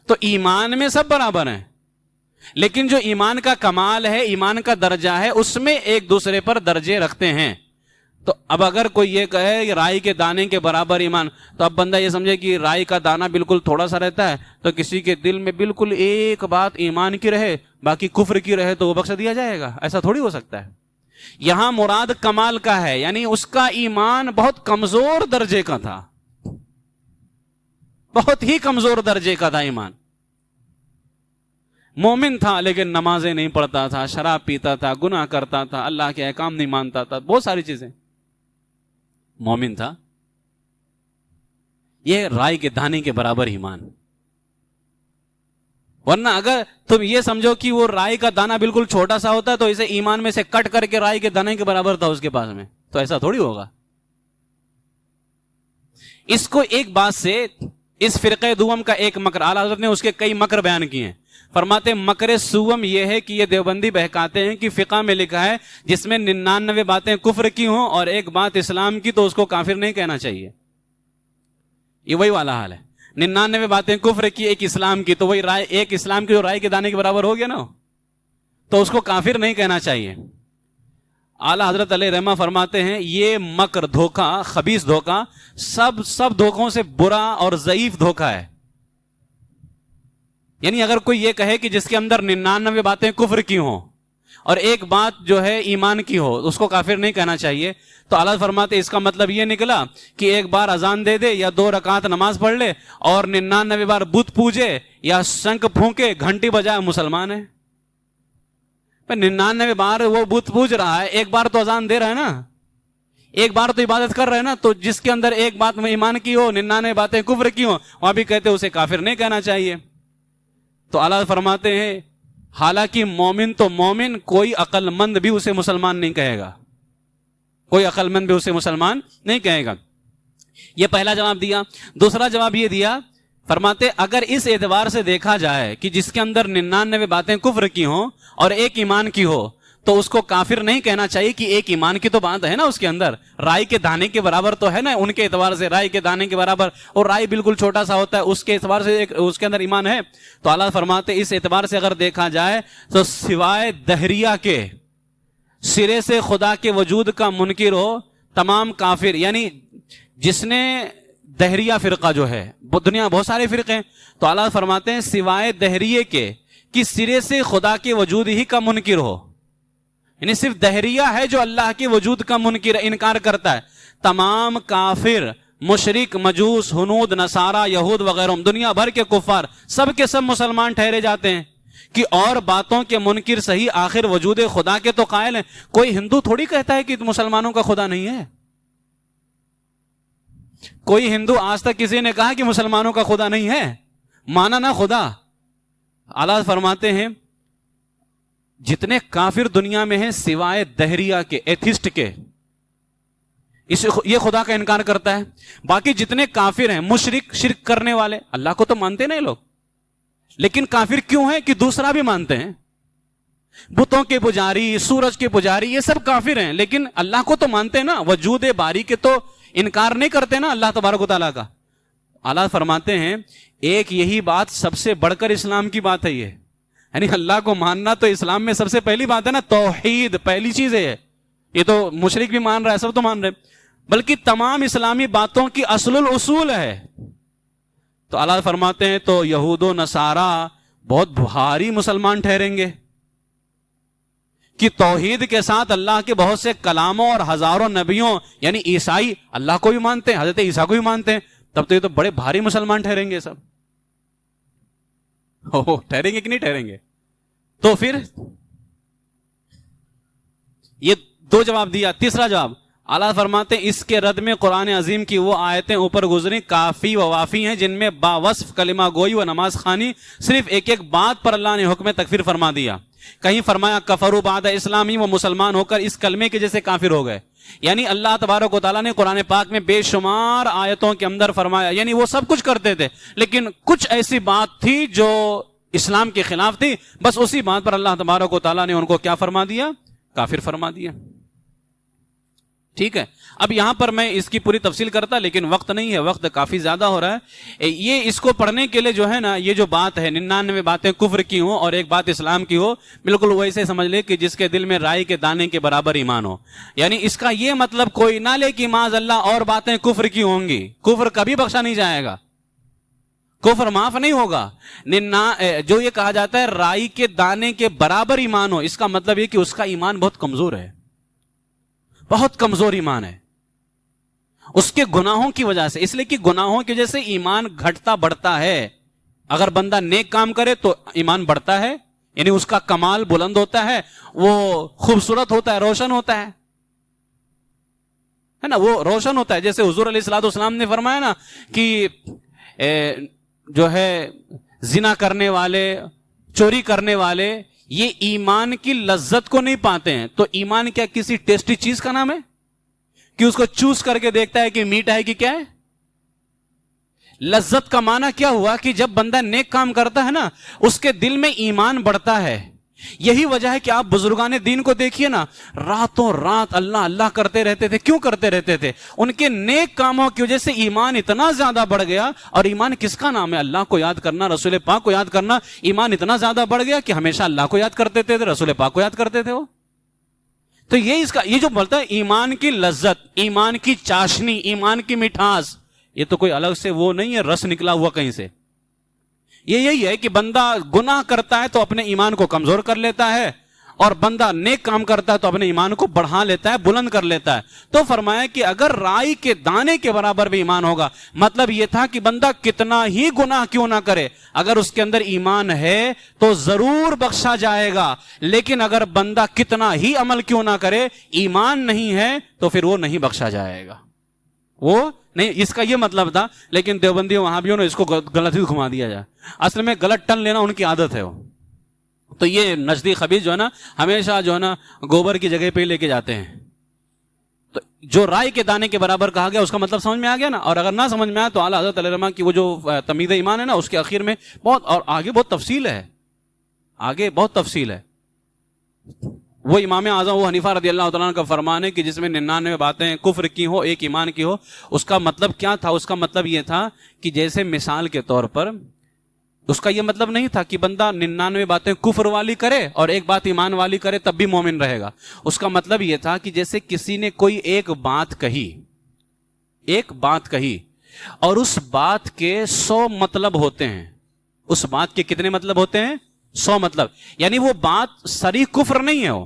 تو ایمان میں سب برابر ہیں, لیکن جو ایمان کا کمال ہے, ایمان کا درجہ ہے, اس میں ایک دوسرے پر درجے رکھتے ہیں. تو اب اگر کوئی یہ کہے کہ رائی کے دانے کے برابر ایمان, تو اب بندہ یہ سمجھے کہ رائی کا دانہ بالکل تھوڑا سا رہتا ہے, تو کسی کے دل میں بالکل ایک بات ایمان کی رہے باقی کفر کی رہے تو وہ بخش دیا جائے گا, ایسا تھوڑی ہو سکتا ہے. یہاں مراد کمال کا ہے, یعنی اس کا ایمان بہت کمزور درجے کا تھا, بہت ہی کمزور درجے کا تھا ایمان. مومن تھا لیکن نمازیں نہیں پڑھتا تھا, شراب پیتا تھا, گناہ کرتا تھا, اللہ کے احکام نہیں مانتا تھا, بہت ساری چیزیں. مومن تھا, یہ رائی کے دانے کے برابر ایمان. ورنہ اگر تم یہ سمجھو کہ وہ رائی کا دانہ بالکل چھوٹا سا ہوتا ہے تو اسے ایمان میں سے کٹ کر کے رائی کے دانے کے برابر تھا اس کے پاس میں, تو ایسا تھوڑی ہوگا. اس کو ایک بات سے اس فرقہ دوم کا ایک مکر, اعلیٰ حضرت نے اس کے کئی مکر بیان کیے ہیں. فرماتے مکر سوم یہ ہے کہ یہ دیوبندی بہکاتے ہیں کہ فقہ میں لکھا ہے جس میں 99 باتیں کفر کی ہوں اور ایک بات اسلام کی تو اس کو کافر نہیں کہنا چاہیے. یہ وہی والا حال ہے, 99 باتیں کفر کی ایک اسلام کی, تو وہی رائے ایک اسلام کی جو رائے کے دانے کے برابر ہو گیا نا, تو اس کو کافر نہیں کہنا چاہیے. اعلیٰ حضرت علیہ رحمہ فرماتے ہیں یہ مکر, دھوکہ, خبیث دھوکہ سب دھوکوں سے برا اور ضعیف دھوکہ ہے. یعنی اگر کوئی یہ کہے کہ جس کے اندر 99 باتیں کفر کی ہوں اور ایک بات جو ہے ایمان کی ہو, اس کو کافر نہیں کہنا چاہیے. تو اعلیٰ فرماتے اس کا مطلب یہ نکلا کہ ایک بار اذان دے دے یا 2 رکعت نماز پڑھ لے اور 99 بار بت پوجے یا شنکھ پھونکے, گھنٹی بجائے, مسلمان ہے. 99 بار وہ بت پوج رہا ہے, ایک بار تو اذان دے رہا ہے نا, ایک بار تو عبادت کر رہے ہیں نا, تو جس کے اندر ایک بات میں ایمان کی ہو, 99 باتیں کفر کی ہوں, وہاں بھی کہتے اسے کافر نہیں کہنا چاہیے. تو اللہ فرماتے ہیں حالانکہ مومن تو مومن, کوئی عقل مند بھی اسے مسلمان نہیں کہے گا, کوئی عقل مند بھی اسے مسلمان نہیں کہے گا. یہ پہلا جواب دیا. دوسرا جواب یہ دیا, فرماتے اگر اس اعتبار سے دیکھا جائے کہ جس کے اندر 99 باتیں کفر کی ہوں اور ایک ایمان کی ہو, تو اس کو کافر نہیں کہنا چاہیے کہ ایک ایمان کی تو بات ہے نا اس کے اندر, رائی کے دانے کے برابر تو ہے نا ان کے اعتبار سے, رائی کے دانے کے برابر, اور رائی بالکل چھوٹا سا ہوتا ہے, اس کے اعتبار سے اس کے اندر ایمان ہے. تو اللہ فرماتے اس اعتبار سے اگر دیکھا جائے تو سوائے دہریہ کے, سرے سے خدا کے وجود کا منکر ہو, تمام کافر, یعنی جس نے دہریہ فرقہ جو ہے, دنیا بہت سارے فرقے ہیں, تو اللہ فرماتے ہیں سوائے دہریے کے کہ سرے سے خدا کے وجود ہی کا منکر ہو, یعنی صرف دہریہ ہے جو اللہ کے وجود کا منکر انکار کرتا ہے, تمام کافر, مشرک, مجوس, ہنود, نصارہ, یہود وغیرہ, دنیا بھر کے کفار سب کے سب مسلمان ٹھہرے جاتے ہیں کہ اور باتوں کے منکر صحیح, آخر وجود خدا کے تو قائل ہیں. کوئی ہندو تھوڑی کہتا ہے کہ مسلمانوں کا خدا نہیں ہے, کوئی ہندو آج تک کسی نے کہا کہ مسلمانوں کا خدا نہیں ہے, مانا نہ خدا. اللہ فرماتے ہیں جتنے کافر دنیا میں ہیں سوائے دہریہ کے, ایتھسٹ کے, یہ خدا کا انکار کرتا ہے. باقی جتنے کافر ہیں, مشرک, شرک کرنے والے, اللہ کو تو مانتے نہیں لوگ, لیکن کافر کیوں ہیں کہ دوسرا بھی مانتے ہیں. بتوں کے پجاری, سورج کے پجاری, یہ سب کافر ہیں, لیکن اللہ کو تو مانتے ہیں نا, وجود باری کے تو انکار نہیں کرتے نا اللہ تبارک و تعالیٰ کا. اللہ فرماتے ہیں ایک یہی بات سب سے بڑھ کر اسلام کی بات ہے, یہ یعنی اللہ کو ماننا تو اسلام میں سب سے پہلی بات ہے نا, توحید پہلی چیز ہے. یہ تو مشرک بھی مان رہا ہے, سب تو مان رہے, بلکہ تمام اسلامی باتوں کی اصل الاصول ہے. تو اللہ فرماتے ہیں تو یہود و نصارہ بہت بھاری مسلمان ٹھہریں گے کہ توحید کے ساتھ اللہ کے بہت سے کلاموں اور ہزاروں نبیوں، یعنی عیسائی اللہ کو بھی مانتے ہیں، حضرت عیسیٰ کو بھی مانتے ہیں، تب تو یہ تو بڑے بھاری مسلمان ٹھہریں گے سب. ٹھہریں گے کہ نہیں ٹھہریں گے؟ تو پھر یہ دو جواب دیا. تیسرا جواب اللہ فرماتے ہیں اس کے رد میں قرآن عظیم کی وہ آیتیں اوپر گزری کافی و وافی ہیں جن میں باوصف کلمہ گوئی و نماز خوانی صرف ایک ایک بات پر اللہ نے حکم تکفیر فرما دیا. کہیں فرمایا کفروا بعد اسلامی، وہ مسلمان ہو کر اس کلمے کے جیسے کافر ہو گئے. یعنی اللہ تبارک و تعالیٰ نے قرآن پاک میں بے شمار آیتوں کے اندر فرمایا، یعنی وہ سب کچھ کرتے تھے لیکن کچھ ایسی بات تھی جو اسلام کے خلاف تھی، بس اسی بات پر اللہ تبارک و تعالیٰ نے ان کو کیا فرما دیا؟ کافر فرما دیا. ٹھیک ہے. اب یہاں پر میں اس کی پوری تفصیل کرتا لیکن وقت نہیں ہے، وقت کافی زیادہ ہو رہا ہے. یہ اس کو پڑھنے کے لیے جو ہے نا، یہ جو بات ہے 99 باتیں کفر کی ہوں اور ایک بات اسلام کی ہو، بالکل ویسے سمجھ لے کہ جس کے دل میں رائی کے دانے کے برابر ایمان ہو. یعنی اس کا یہ مطلب کوئی نہ لے کہ معاذ اللہ اور باتیں کفر کی ہوں گی. کفر کبھی بخشا نہیں جائے گا، کفر معاف نہیں ہوگا. جو یہ کہا جاتا ہے رائی کے دانے کے برابر ایمان ہو، اس کا مطلب یہ کہ اس کا ایمان بہت کمزور ہے، بہت کمزور ایمان ہے اس کے گناہوں کی وجہ سے. اس لیے کہ گناہوں کی وجہ سے ایمان گھٹتا بڑھتا ہے. اگر بندہ نیک کام کرے تو ایمان بڑھتا ہے، یعنی اس کا کمال بلند ہوتا ہے، وہ خوبصورت ہوتا ہے، روشن ہوتا ہے نا، وہ روشن ہوتا ہے. جیسے حضور علیہ الصلوۃ والسلام نے فرمایا نا کہ جو ہے زنا کرنے والے، چوری کرنے والے یہ ایمان کی لذت کو نہیں پاتے ہیں. تو ایمان کیا کسی ٹیسٹی چیز کا نام ہے کہ اس کو چوس کر کے دیکھتا ہے کہ میٹھا ہے کہ کیا ہے؟ لذت کا معنی کیا ہوا کہ جب بندہ نیک کام کرتا ہے نا اس کے دل میں ایمان بڑھتا ہے. یہی وجہ ہے کہ آپ بزرگان دین کو دیکھیے نا، راتوں رات اللہ اللہ کرتے رہتے تھے. کیوں کرتے رہتے تھے؟ ان کے نیک کاموں کی وجہ سے ایمان اتنا زیادہ بڑھ گیا. اور ایمان کس کا نام ہے؟ اللہ کو یاد کرنا، رسول پاک کو یاد کرنا. ایمان اتنا زیادہ بڑھ گیا کہ ہمیشہ اللہ کو یاد کرتے تھے، رسول پاک کو یاد کرتے تھے وہ. تو یہ جو بولتا ہے ایمان کی لذت، ایمان کی چاشنی، ایمان کی مٹھاس، یہ تو کوئی الگ سے وہ نہیں ہے رس نکلا ہوا کہیں سے. یہ یہی ہے کہ بندہ گناہ کرتا ہے تو اپنے ایمان کو کمزور کر لیتا ہے، اور بندہ نیک کام کرتا ہے تو اپنے ایمان کو بڑھا لیتا ہے، بلند کر لیتا ہے. تو فرمایا کہ اگر رائی کے دانے کے برابر بھی ایمان ہوگا، مطلب یہ تھا کہ بندہ کتنا ہی گناہ کیوں نہ کرے، اگر اس کے اندر ایمان ہے تو ضرور بخشا جائے گا. لیکن اگر بندہ کتنا ہی عمل کیوں نہ کرے، ایمان نہیں ہے تو پھر وہ نہیں بخشا جائے گا. وہ نہیں، اس کا یہ مطلب تھا. لیکن دیوبندیوں وہابیوں نے اس کو غلط ہی گھما دیا جائے. اصل میں غلط ٹن لینا ان کی عادت ہے. وہ تو یہ نجدی خبیث جو ہے نا ہمیشہ جو ہے نا گوبر کی جگہ پہ لے کے جاتے ہیں. تو جو رائی کے دانے کے برابر کہا گیا اس کا مطلب سمجھ میں آ گیا نا. اور اگر نہ سمجھ میں آیا تو اعلیٰ حضرت علیہ رحمہ کی وہ جو تمہید ایمان ہے نا اس کے اخیر میں بہت اور آگے بہت تفصیل ہے، آگے بہت تفصیل ہے. وہ امام اعظم وہ حنیفہ رضی اللہ تعالیٰ عنہ کا فرمان ہے کہ جس میں 99 باتیں کفر کی ہو ایک ایمان کی ہو. اس کا مطلب کیا تھا؟ اس کا مطلب یہ تھا کہ جیسے مثال کے طور پر اس کا یہ مطلب نہیں تھا کہ بندہ 99 باتیں کفر والی کرے اور ایک بات ایمان والی کرے تب بھی مومن رہے گا. اس کا مطلب یہ تھا کہ جیسے کسی نے کوئی ایک بات کہی اور اس بات کے 100 مطلب ہوتے ہیں. اس بات کے کتنے مطلب ہوتے ہیں؟ 100 مطلب. یعنی وہ بات صریح کفر نہیں ہے، وہ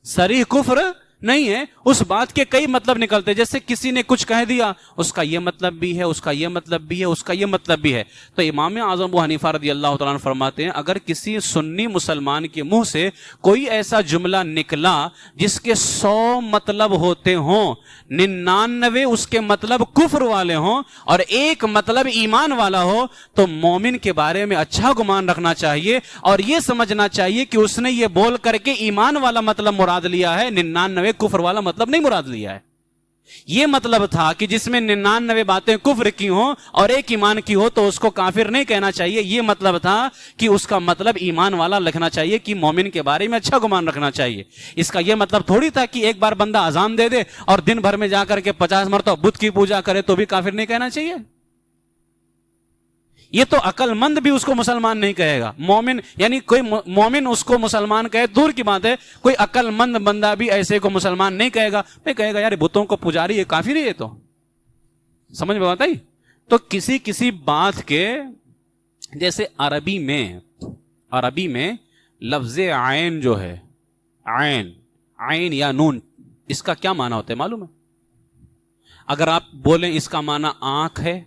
صریح کفر نہیں ہے، اس بات کے کئی مطلب نکلتے. جیسے کسی نے کچھ کہہ دیا، اس کا یہ مطلب بھی ہے، اس کا یہ مطلب بھی ہے، اس کا یہ مطلب بھی ہے. تو امام اعظم ابو حنیفہ رضی اللہ تعالیٰ عنہ فرماتے ہیں اگر کسی سنی مسلمان کے منہ سے کوئی ایسا جملہ نکلا جس کے 100 مطلب ہوتے ہوں، 99 اس کے مطلب کفر والے ہوں اور ایک مطلب ایمان والا ہو، تو مومن کے بارے میں اچھا گمان رکھنا چاہیے اور یہ سمجھنا چاہیے کہ اس نے یہ بول کر کے ایمان والا مطلب مراد لیا ہے، 99 کفر والا مطلب نہیں مراد لیا ہے. یہ مطلب تھا کہ جس میں 99 باتیں کفر کی ہوں اور ایک ایمان کی ہو تو اس کو کافر نہیں کہنا چاہیے. یہ مطلب تھا کہ اس کا مطلب ایمان والا لکھنا چاہیے، کہ مومن کے بارے میں اچھا گمان رکھنا چاہیے. اس کا یہ مطلب تھوڑی تھا کہ ایک بار بندہ اذان دے دے اور دن بھر میں جا کر کے 50 مرتبہ بت کی پوجا کرے تو بھی کافر نہیں کہنا چاہیے. یہ تو عقل مند بھی اس کو مسلمان نہیں کہے گا. مومن یعنی کوئی مومن اس کو مسلمان کہے دور کی بات ہے، کوئی عقل مند بندہ بھی ایسے کو مسلمان نہیں کہے گا. نہیں کہے گا یار بتوں کو پجاری ہے، کافر ہے. یہ تو سمجھ میں آتا ہی. تو کسی بات کے جیسے عربی میں عربی میں لفظ عین جو ہے، عین یا نون، اس کا کیا معنی ہوتا ہے معلوم ہے؟ اگر آپ بولیں اس کا معنی آنکھ ہے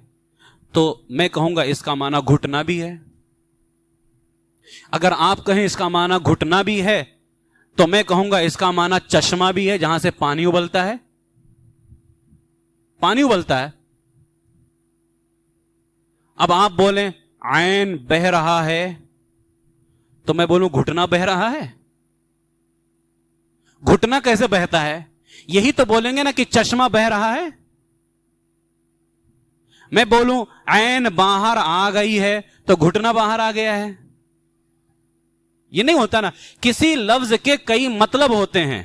تو میں کہوں گا اس کا معنی گھٹنا بھی ہے. اگر آپ کہیں اس کا معنی گھٹنا بھی ہے تو میں کہوں گا اس کا معنی چشمہ بھی ہے، جہاں سے پانی ابلتا ہے. پانی ابلتا ہے. اب آپ بولیں عین بہ رہا ہے تو میں بولوں گھٹنا بہ رہا ہے. گھٹنا کیسے بہتا ہے؟ یہی تو بولیں گے نا کہ چشمہ بہ رہا ہے. میں بولوں عین باہر آ گئی ہے تو گھٹنا باہر آ گیا ہے. یہ نہیں ہوتا نا. کسی لفظ کے کئی مطلب ہوتے ہیں.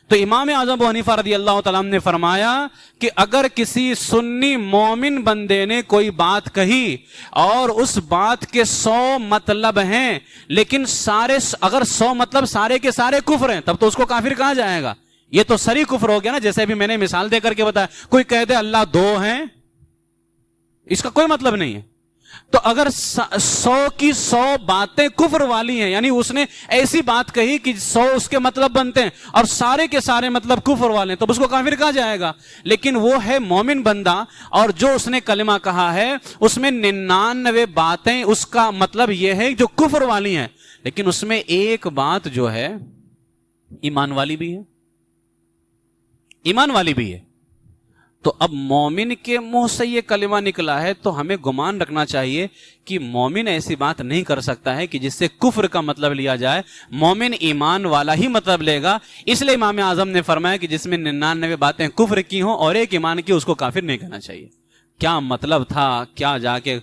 تو امام اعظم ابو حنیفہ رضی اللہ تعالیٰ نے فرمایا کہ اگر کسی سنی مومن بندے نے کوئی بات کہی اور اس بات کے 100 مطلب ہیں، لیکن اگر 100 مطلب سارے کے سارے کفر ہیں، تب تو اس کو کافر کہا جائے گا. یہ تو سری کفر ہو گیا نا. جیسے بھی میں نے مثال دے کر کے بتایا، کوئی کہہ دے اللہ 2 ہیں، اس کا کوئی مطلب نہیں ہے. تو اگر 100 کی 100 باتیں کفر والی ہیں، یعنی اس نے ایسی بات کہی کہ 100 اس کے مطلب بنتے ہیں اور سارے کے سارے مطلب کفر والے ہیں، تو اس کو کافر کہا جائے گا. لیکن وہ ہے مومن بندہ، اور جو اس نے کلمہ کہا ہے اس میں 99 باتیں اس کا مطلب یہ ہے جو کفر والی ہیں، لیکن اس میں ایک بات جو ہے ایمان والی بھی ہے. ایمان والی بھی ہے. تو اب مومن کے منہ سے یہ کلمہ نکلا ہے تو ہمیں گمان رکھنا چاہیے کہ مومن ایسی بات نہیں کر سکتا ہے کہ جس سے کفر کا مطلب لیا جائے. مومن ایمان والا ہی مطلب لے گا. اس لیے امام اعظم نے فرمایا کہ جس میں 99 باتیں کفر کی ہوں اور ایک ایمان کی، اس کو کافر نہیں کہنا چاہیے. کیا مطلب تھا؟ کیا جا کے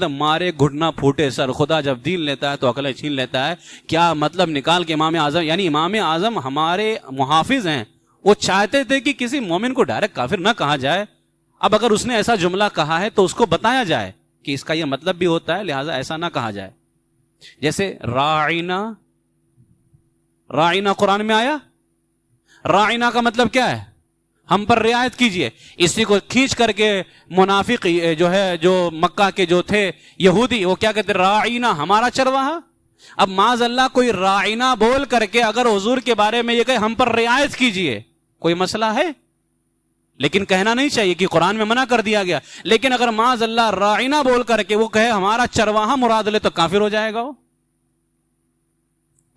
مارے گھٹنا پھوٹے سر، خدا جب دین لیتا ہے تو عقلیں چھین لیتا ہے. کیا مطلب نکال کے امام اعظم، یعنی امام اعظم ہمارے محافظ ہیں، وہ چاہتے تھے کہ کسی مومن کو ڈائریکٹ کافر نہ کہا جائے. اب اگر اس نے ایسا جملہ کہا ہے تو اس کو بتایا جائے کہ اس کا یہ مطلب بھی ہوتا ہے، لہٰذا ایسا نہ کہا جائے. جیسے راعینا قرآن میں آیا. راعینا کا مطلب کیا ہے؟ ہم پر رعایت کیجئے. اسی کو کھینچ کر کے منافق جو مکہ کے جو تھے یہودی، وہ کیا کہتے؟ راعینا، ہمارا چرواہا. اب معاذ اللہ کوئی راعینا بول کر کے اگر حضور کے بارے میں یہ کہے ہم پر رعایت کیجئے، کوئی مسئلہ ہے؟ لیکن کہنا نہیں چاہیے کہ قرآن میں منع کر دیا گیا. لیکن اگر معاذ اللہ راعینا بول کر کے وہ کہے ہمارا چرواہا مراد لے تو کافر ہو جائے گا. وہ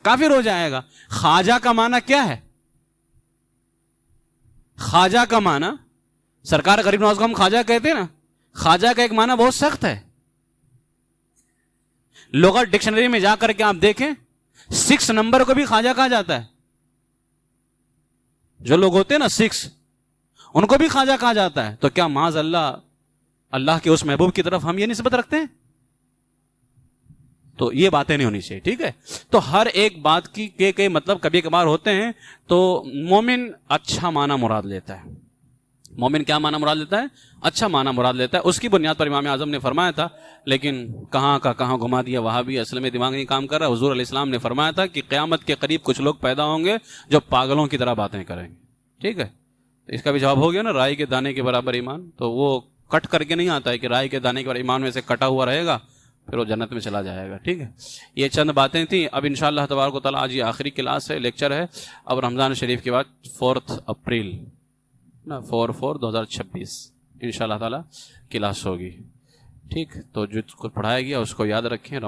کافر ہو جائے گا. خواجہ کا معنی کیا ہے؟ خواجہ کا معنی، سرکار غریب نواز کو ہم خواجہ کہتے ہیں نا. خواجہ کا ایک معنی بہت سخت ہے. لغت ڈکشنری میں جا کر کے آپ دیکھیں 6 نمبر کو بھی خواجہ کہا جاتا ہے. جو لوگ ہوتے ہیں نا 6، ان کو بھی خواجہ کہا جاتا ہے. تو کیا معاذ اللہ کے اس محبوب کی طرف ہم یہ نسبت رکھتے ہیں؟ تو یہ باتیں نہیں ہونی چاہیے. ٹھیک ہے. تو ہر ایک بات کی کے مطلب کبھی کبھار ہوتے ہیں. تو مومن اچھا معنی مراد لیتا ہے. مومن کیا معنی مراد لیتا ہے؟ اچھا معنی مراد لیتا ہے. اس کی بنیاد پر امام اعظم نے فرمایا تھا، لیکن کہاں کا کہاں گھما دیا. وہاں بھی اصل میں دماغ نہیں کام کر رہا. حضور علیہ السلام نے فرمایا تھا کہ قیامت کے قریب کچھ لوگ پیدا ہوں گے جو پاگلوں کی طرح باتیں کریں گے. ٹھیک ہے. اس کا بھی جواب ہو گیا نا، رائی کے دانے کے برابر ایمان. تو وہ کٹ کر کے نہیں آتا ہے کہ رائی کے دانے کے برابر ایمان میں سے کٹا ہوا رہے گا پھر وہ جنت میں چلا جائے گا. ٹھیک ہے. یہ چند باتیں تھیں. اب انشاءاللہ تبارک و تعالیٰ آج یہ آخری کلاس ہے، لیکچر ہے. اب رمضان شریف کے بعد 4 اپریل 4/4/2026 انشاءاللہ تعالیٰ کلاس ہوگی. ٹھیک. تو جو پڑھایا گیا اس کو یاد رکھیں.